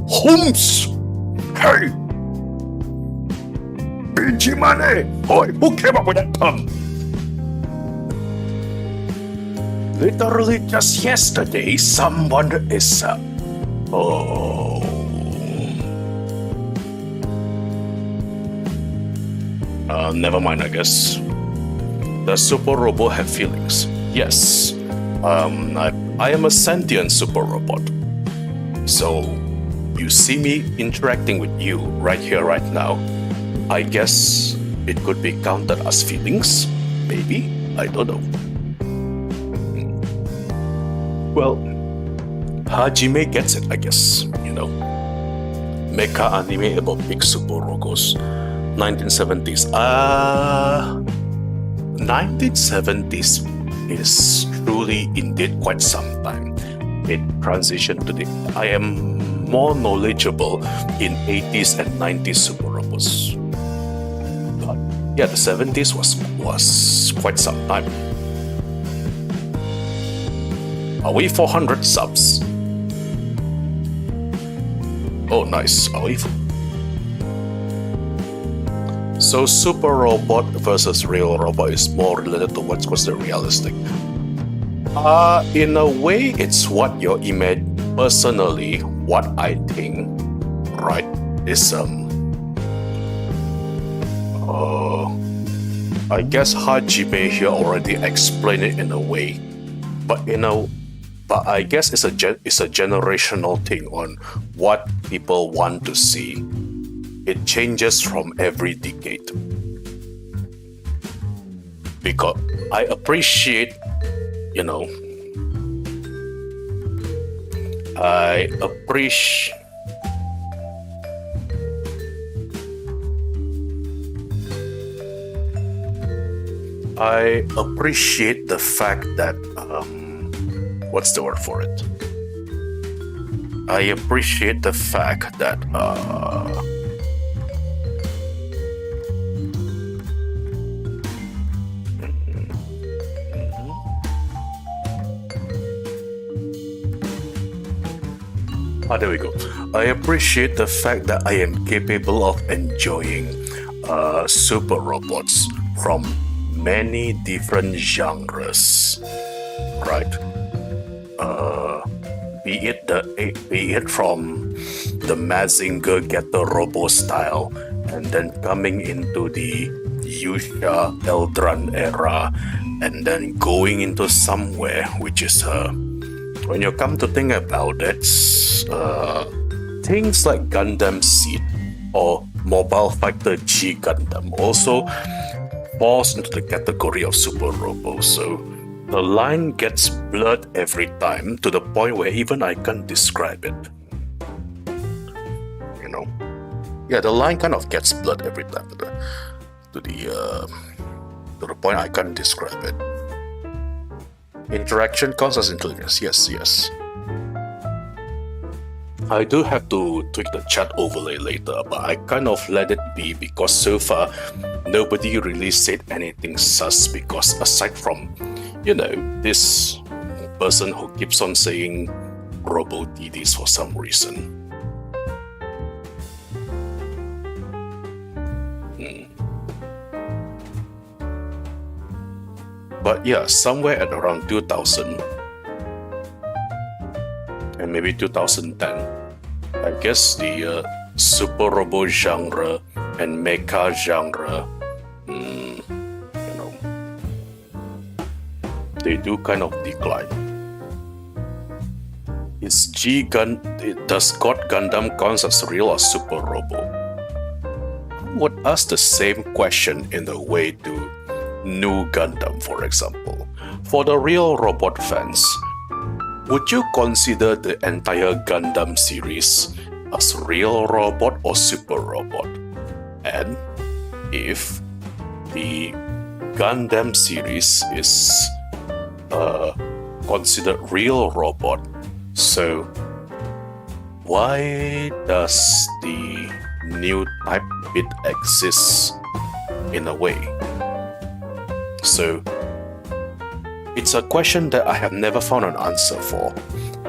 Holmes! Hey! BG Money! Boy, who came up with that term? Literally just yesterday, someone is never mind, I guess. Does Super Robo have feelings? Yes. I am a sentient super robot. So, you see me interacting with you right here, right now. I guess it could be counted as feelings? Maybe? I don't know. Well, Hajime gets it, I guess, Mecha anime about big super robos. 1970s. 1970s is truly indeed quite some time. It transitioned to I am more knowledgeable in 80s and 90s super robos. But yeah, the 70s was quite some time. Are we 400 subs? Oh, nice. Are we? So super robot versus real robot is more related to what's considered realistic. In a way, it's what your image. Personally, what I think, right, is I guess Hajime here already explained it in a way, but I guess it's a generational thing on what people want to see. It changes from every decade. Because I appreciate, I appreciate the fact that what's the word for it? I appreciate the fact that there we go. I appreciate the fact that I am capable of enjoying super robots from many different genres, right? Be it from the Mazinger Getter Robo style, and then coming into the Yusha Eldran era, and then going into somewhere which is when you come to think about it, things like Gundam Seed or Mobile Fighter G Gundam also falls into the category of Super Robo. So the line gets blurred every time to the point where even I can't describe it. You know, yeah, the line kind of gets blurred every time to the point I can't describe it. Interaction counts as intelligence. Yes. I do have to tweak the chat overlay later, but I kind of let it be because so far nobody really said anything sus, because aside from, this person who keeps on saying Robo DDs for some reason. But yeah, somewhere at around 2000 and maybe 2010, I guess the Super Robo genre and mecha genre, they do kind of decline. Does God Gundam count as real or Super Robo? I would ask the same question in the way to New Gundam, for example. For the real robot fans, would you consider the entire Gundam series as real robot or super robot? And if the Gundam series is considered real robot, so why does the new type bit exist in a way? So it's a question that I have never found an answer for,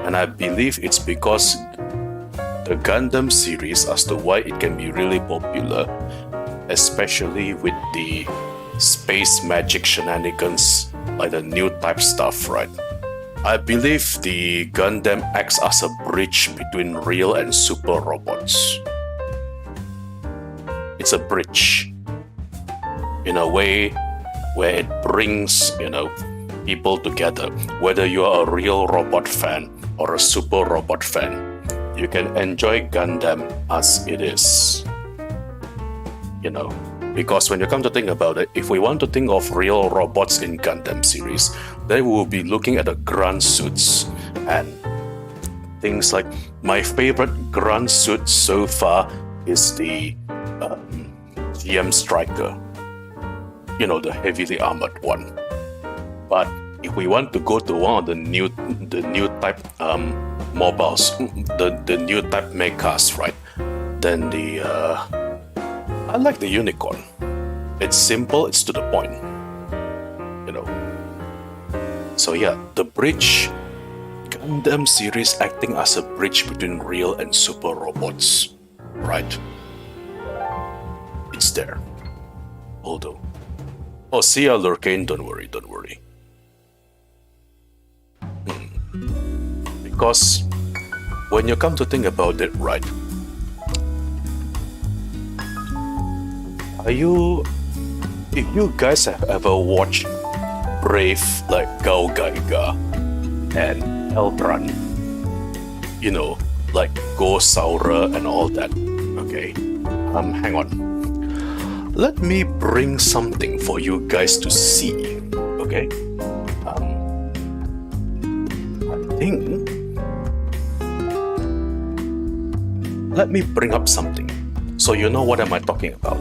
and I believe it's because the Gundam series, as to why it can be really popular, especially with the space magic shenanigans like the new type stuff, right? I believe the Gundam acts as a bridge between real and super robots. It's a bridge in a way where it brings, people together. Whether you are a real robot fan or a super robot fan, you can enjoy Gundam as it is. Because when you come to think about it, if we want to think of real robots in Gundam series, then we will be looking at the grunt suits and things like, my favorite grunt suit so far is the GM Striker. The heavily armored one. But if we want to go to one of the new type mobiles, the new type mechas, right? Then I like the Unicorn. It's simple, it's to the point. So yeah, the bridge, Gundam series acting as a bridge between real and super robots, right? It's there. Although, see ya, Lurkane, don't worry. Because when you come to think about it, right, if you guys have ever watched Brave, like Gao Gaiga and Elbran, like Go Saura and all that, okay, hang on. Let me bring something for you guys to see, okay? I think... Let me bring up something, so you know what am I talking about.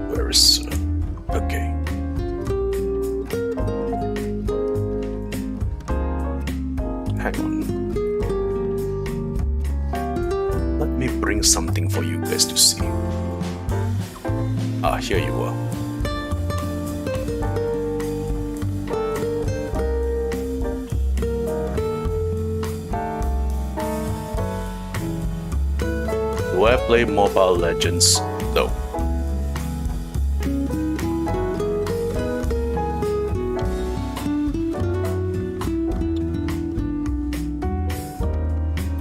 Where is... Okay. Hang on. Let me bring something for you guys to see. Here you are. Do I play Mobile Legends? No.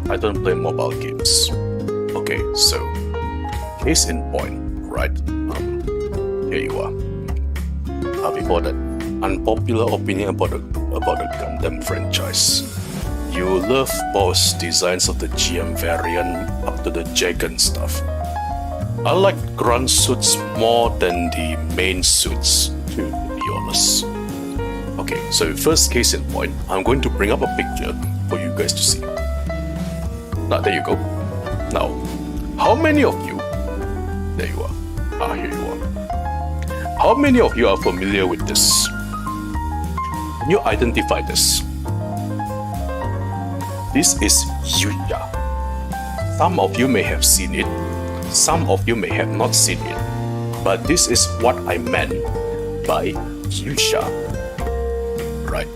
I don't play mobile games. Okay, so case in point, right? Here you are. Before that, unpopular opinion about the Gundam franchise. You love both designs of the GM variant up to the Jagan stuff. I like grunt suits more than the main suits, to be honest. Okay, so first case in point, I'm going to bring up a picture for you guys to see. Now, there you go. Now, how many of you... There you are. Here you are. How many of you are familiar with this? Can you identify this? This is Yusha. Some of you may have seen it. Some of you may have not seen it. But this is what I meant by Yusha. Right.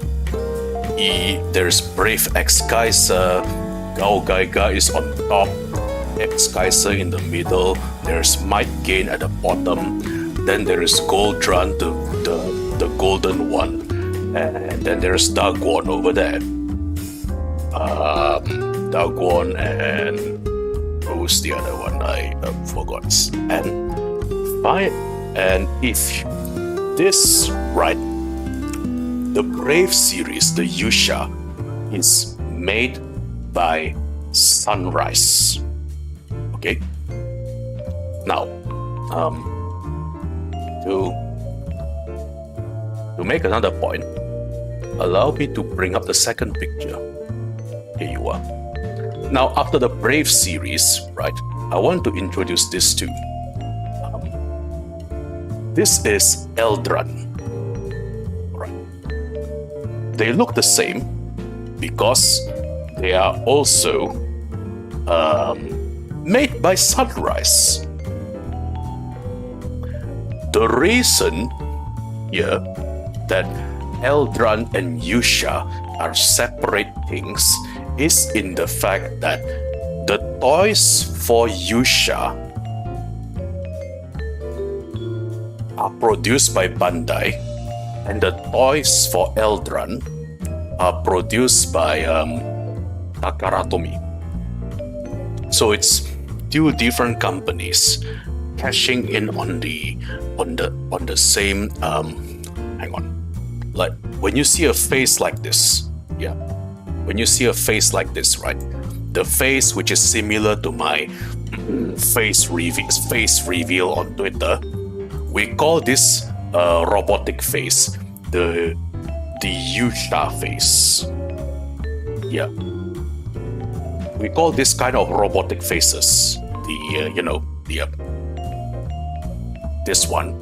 There's Brave X-Kaiser, Gao Gaiga is on top, X-Kaiser in the middle, there's Might Gain at the bottom, then there is Goldrun, the golden one, and then there's Dagwon over there. Dagwon and who's the other one? I forgot. And if this, right, the Brave series, the Yusha, is made by Sunrise. Okay. Now, to make another point, allow me to bring up the second picture. Here you are. Now, after the Brave series, right, I want to introduce this too. This is Eldran. They look the same because they are also made by Sunrise. The reason here that Eldran and Yusha are separate things is in the fact that the toys for Yusha are produced by Bandai, and the toys for Eldran are produced by Takaratomi. So it's two different companies cashing in on the same hang on. Like when you see a face like this, yeah. When you see a face like this, right? The face which is similar to my face reveal on Twitter, we call this robotic face, the Yusha face. Yeah. We call this kind of robotic faces, this one.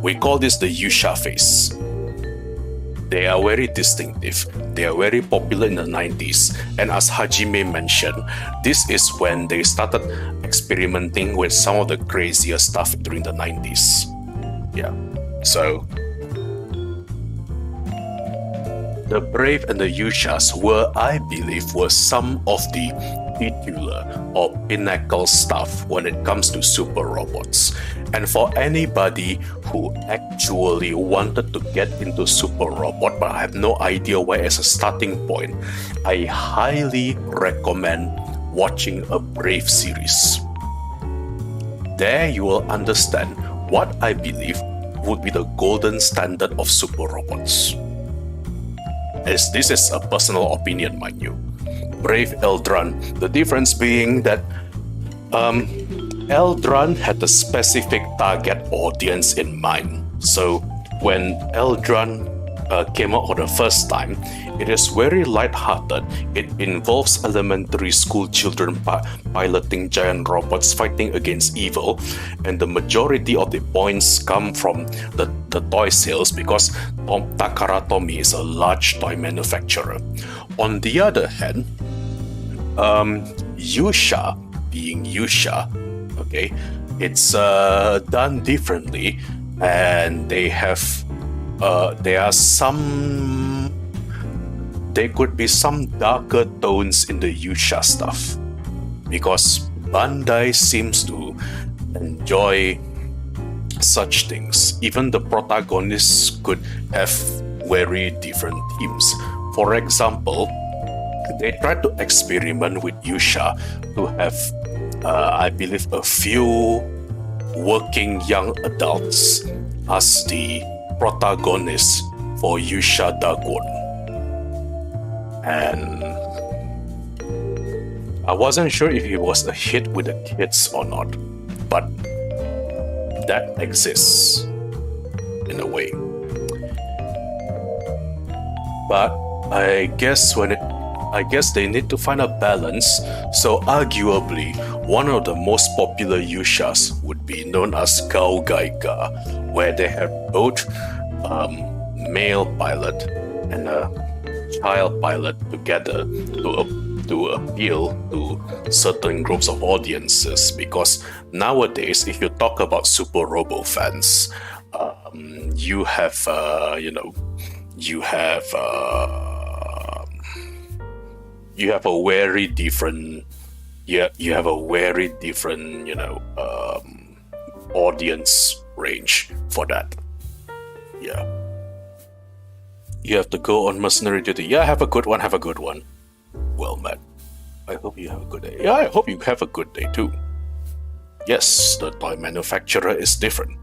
We call this the Yusha face. They are very distinctive. They are very popular in the 90s. And as Hajime mentioned, this is when they started experimenting with some of the crazier stuff during the 90s. Yeah. So the Brave and the Yushas were, I believe, some of the titular or pinnacle stuff when it comes to super robots. And for anybody who actually wanted to get into super robot but I have no idea where as a starting point, I highly recommend watching a Brave series. There you will understand what I believe would be the golden standard of super robots. As this is a personal opinion, mind you. Brave Eldran, the difference being that Eldran had a specific target audience in mind. So when Eldran came out for the first time, it is very light-hearted. It involves elementary school children piloting giant robots fighting against evil, and the majority of the points come from the toy sales because Takaratomi is a large toy manufacturer. On the other hand, Yusha, being Yusha, okay, it's done differently, and there could be some darker tones in the Yusha stuff because Bandai seems to enjoy such things. Even the protagonists could have very different themes. For example, they tried to experiment with Yusha to have, I believe, a few working young adults as the protagonists for Yusha Dagon. And I wasn't sure if it was a hit with the kids or not, but that exists in a way. But I guess they need to find a balance, so arguably one of the most popular Yushas would be known as Gao Gaiga, where they have both male pilot and a child pilot together to appeal to certain groups of audiences. Because nowadays, if you talk about Super Robo fans, you have a very different audience range for that. Yeah. You have to go on mercenary duty. Yeah, have a good one. Well, Matt, I hope you have a good day. Yeah, I hope you have a good day too. Yes, the toy manufacturer is different.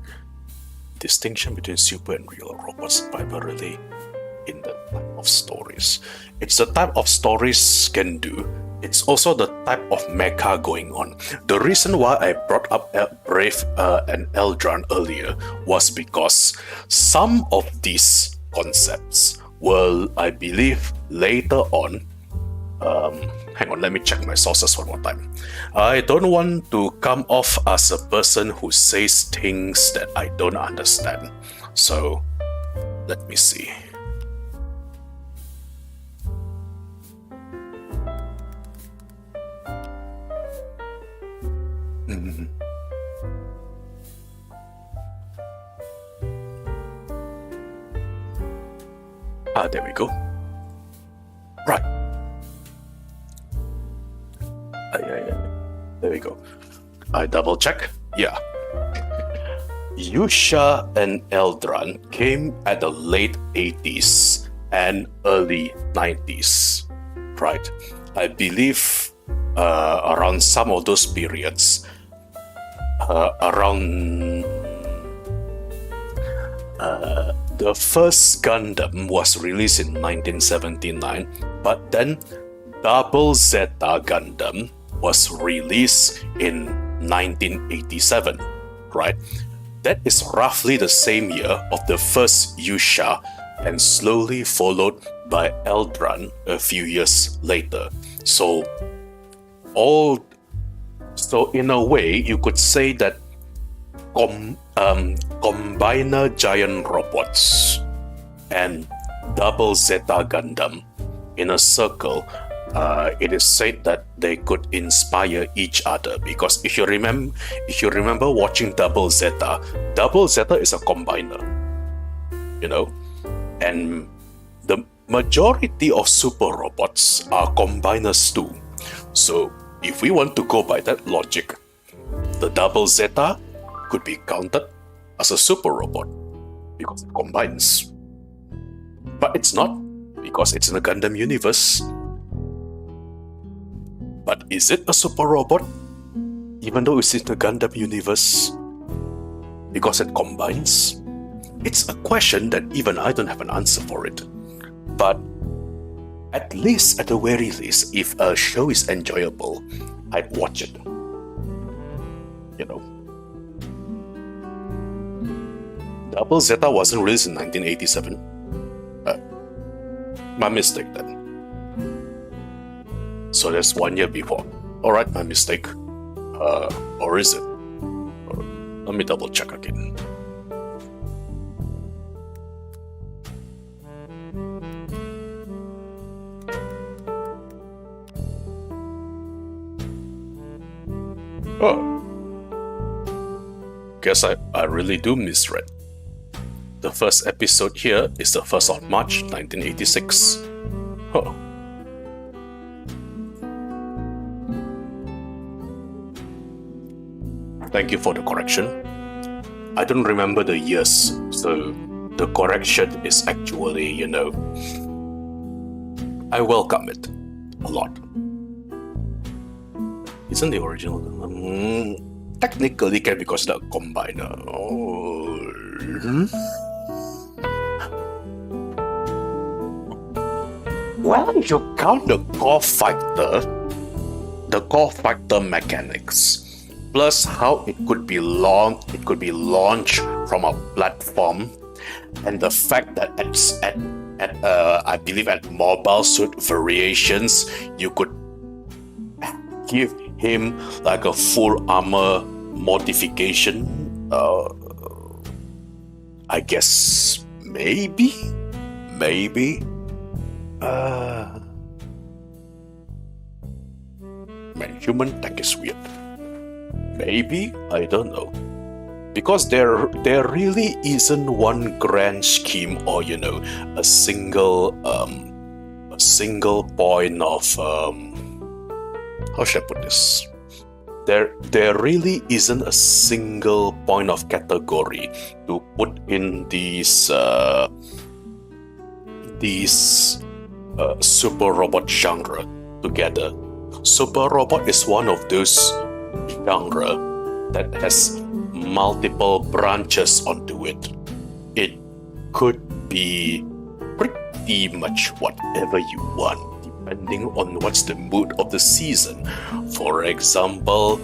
Distinction between super and real robots primarily in the type of stories. It's the type of stories can do. It's also the type of mecha going on. The reason why I brought up Brave and Eldran earlier was because some of these concepts will, I believe, later on. Hang on, let me check my sources one more time. I don't want to come off as a person who says things that I don't understand. So, let me see. There we go. Right. There we go. I double check. Yeah. Yusha and Eldran came at the late 80s and early 90s. Right. I believe around some of those periods, the first Gundam was released in 1979, but then Double Zeta Gundam was released in 1987, right? That is roughly the same year of the first Yusha, and slowly followed by Eldran a few years later. So in a way, you could say that Combiner Giant Robots and Double Zeta Gundam in a circle, it is said that they could inspire each other, because if you remember watching Double Zeta is a combiner, and the majority of super robots are combiners too. So if we want to go by that logic, the Double Zeta could be counted as a super robot because it combines. But it's not, because it's in the Gundam universe. But is it a super robot, even though it's in the Gundam universe, because it combines? It's a question that even I don't have an answer for it. But at the very least, if a show is enjoyable, I'd watch it. Double Zeta wasn't released in 1987. My mistake then. So that's 1 year before. Alright, my mistake. Or is it? Let me double check again. Oh. Guess I really do misread. The first episode here is the 1st of March 1986. Huh. Thank you for the correction. I don't remember the years, so the correction is actually, I welcome it a lot. Isn't the original? Technically can be considered a combiner. Well, you count the core factor mechanics, plus how it could be launched from a platform, and the fact that I believe at mobile suit variations you could give him like a full armor modification. I guess maybe. Man, human tech is weird. Maybe, I don't know. Because there really isn't one grand scheme or a single point of how should I put this? There really isn't a single point of category to put in these super robot genre together. Super robot is one of those genre that has multiple branches onto it. It could be pretty much whatever you want, depending on what's the mood of the season. For example,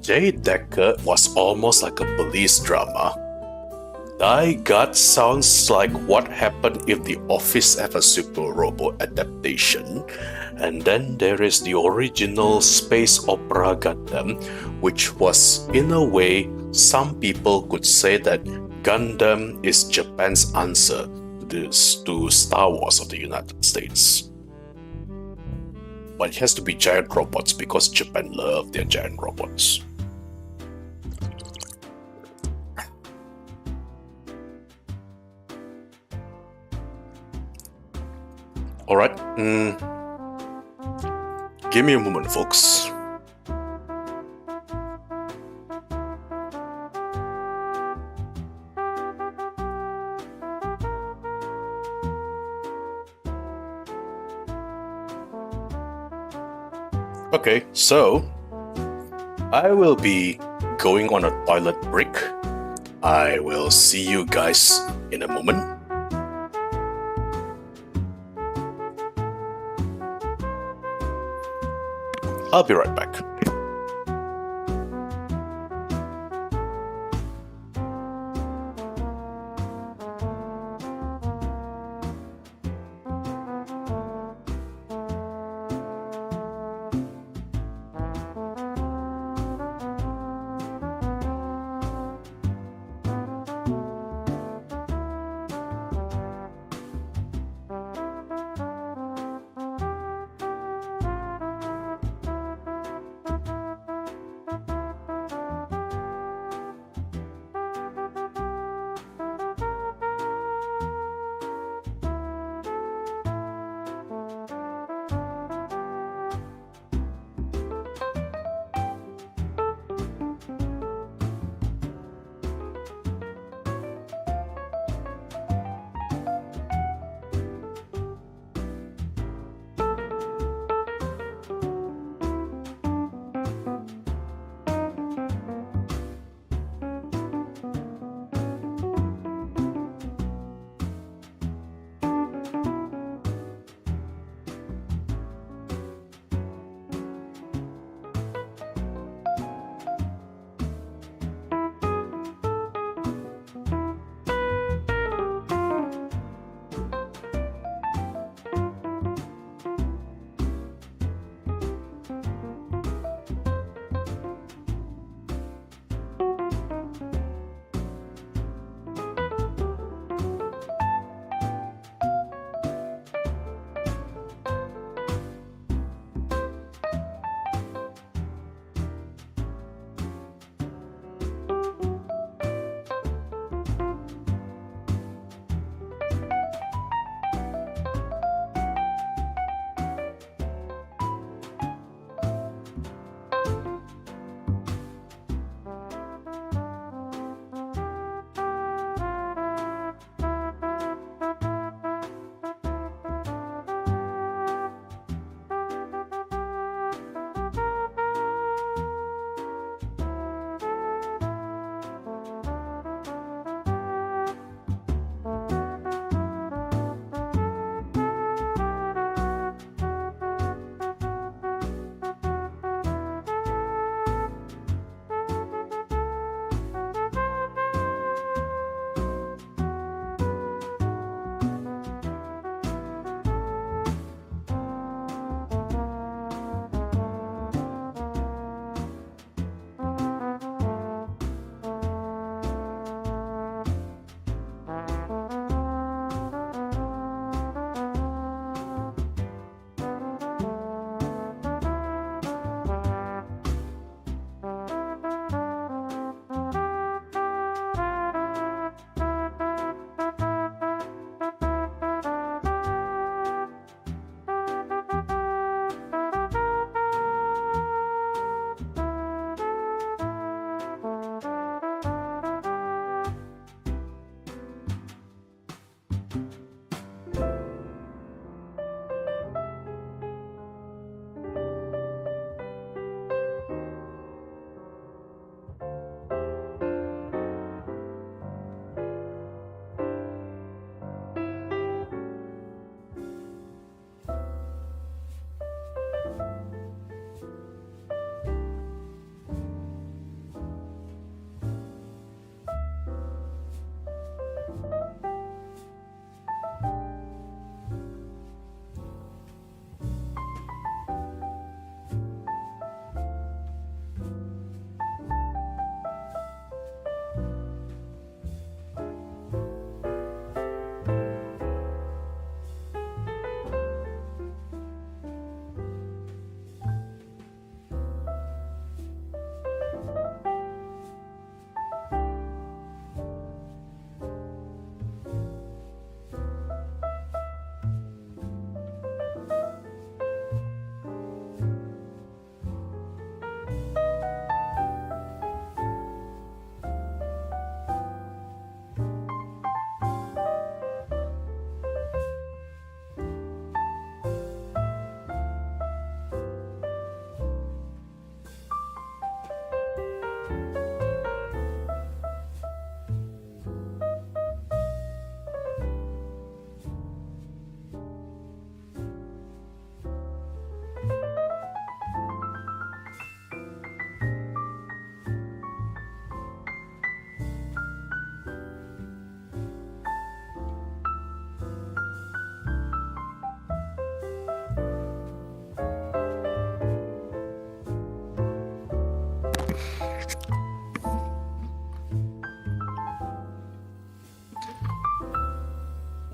Jay Decker was almost like a police drama. Die God sounds like what happened if The Office had a Super Robot adaptation. And then there is the original space opera Gundam, which was, in a way, some people could say that Gundam is Japan's answer to Star Wars of the United States. But it has to be giant robots because Japan love their giant robots. Alright, give me a moment, folks. Okay, so I will be going on a toilet break. I will see you guys in a moment. I'll be right back.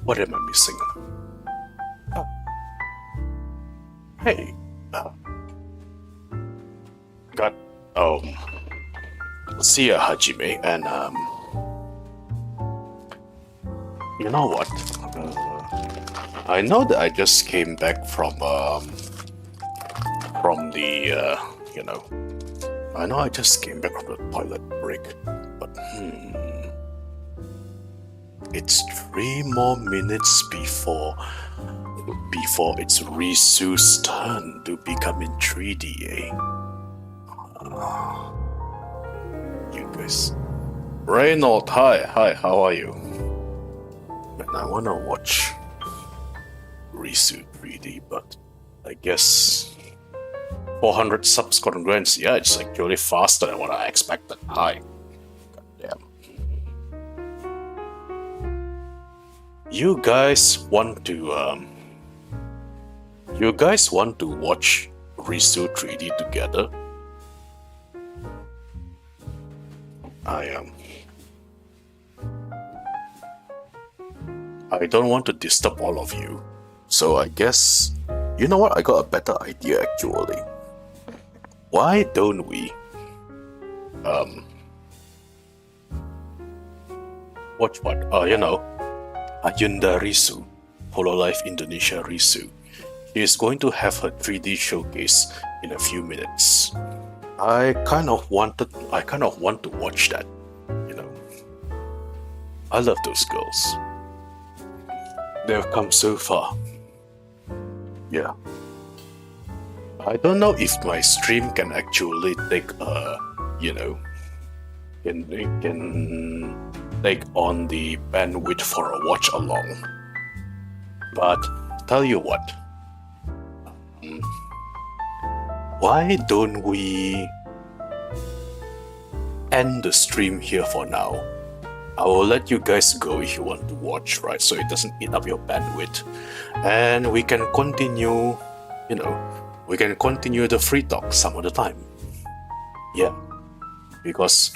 What am I missing? Oh. Hey. Got see ya, Hajime, and you know what? I know that I just came back from the you know, I know I just came back from the toilet break, but it's 3 more minutes before it's Risu's turn to become in 3D, eh? You guys. Reynold, hi, how are you? Man, I wanna watch Risu 3D, but I guess 400 subs congrats. Yeah, it's actually faster than what I expected. Hi. Goddamn. You guys want to watch Risu 3D together? I don't want to disturb all of you, so I guess, you know what, I got a better idea actually. Why don't we watch what? You know, Ayunda Risu, Hololive Indonesia Risu. She is going to have her 3D showcase in a few minutes. I kind of want to watch that, you know. I love those girls. They've come so far. Yeah. I don't know if my stream can actually take you know, can take on the bandwidth for a watch along. But tell you what, why don't we end the stream here for now? I will let you guys go if you want to watch, right? So it doesn't eat up your bandwidth. And we can continue, you know, we can continue the free talk some other time. Yeah. Because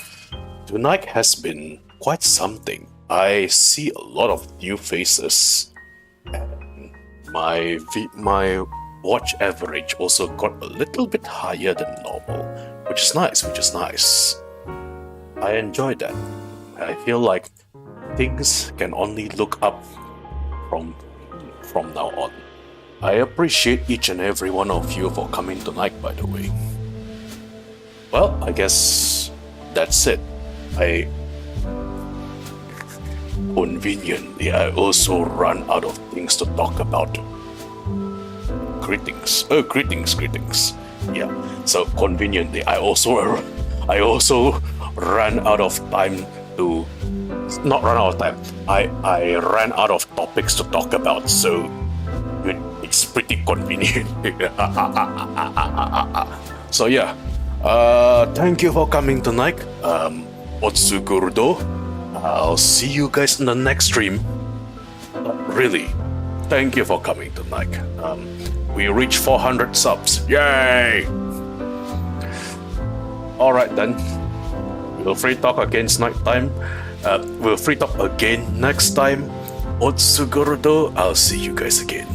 tonight has been quite something. I see a lot of new faces. And my watch average also got a little bit higher than normal, which is nice. I enjoyed that. I feel like things can only look up from now on. I appreciate each and every one of you for coming tonight, by the way. Well, I guess that's it. Conveniently, I also run out of things to talk about. Greetings. Yeah. So conveniently, I also ran out of time to... Not run out of time. I ran out of topics to talk about, so it's pretty convenient. So yeah. Thank you for coming tonight. Otsugurdo. I'll see you guys in the next stream. Really, thank you for coming tonight. We reached 400 subs. Yay! Alright then. We'll free talk again night time. We'll free talk again next time. Otsugurdo. I'll see you guys again.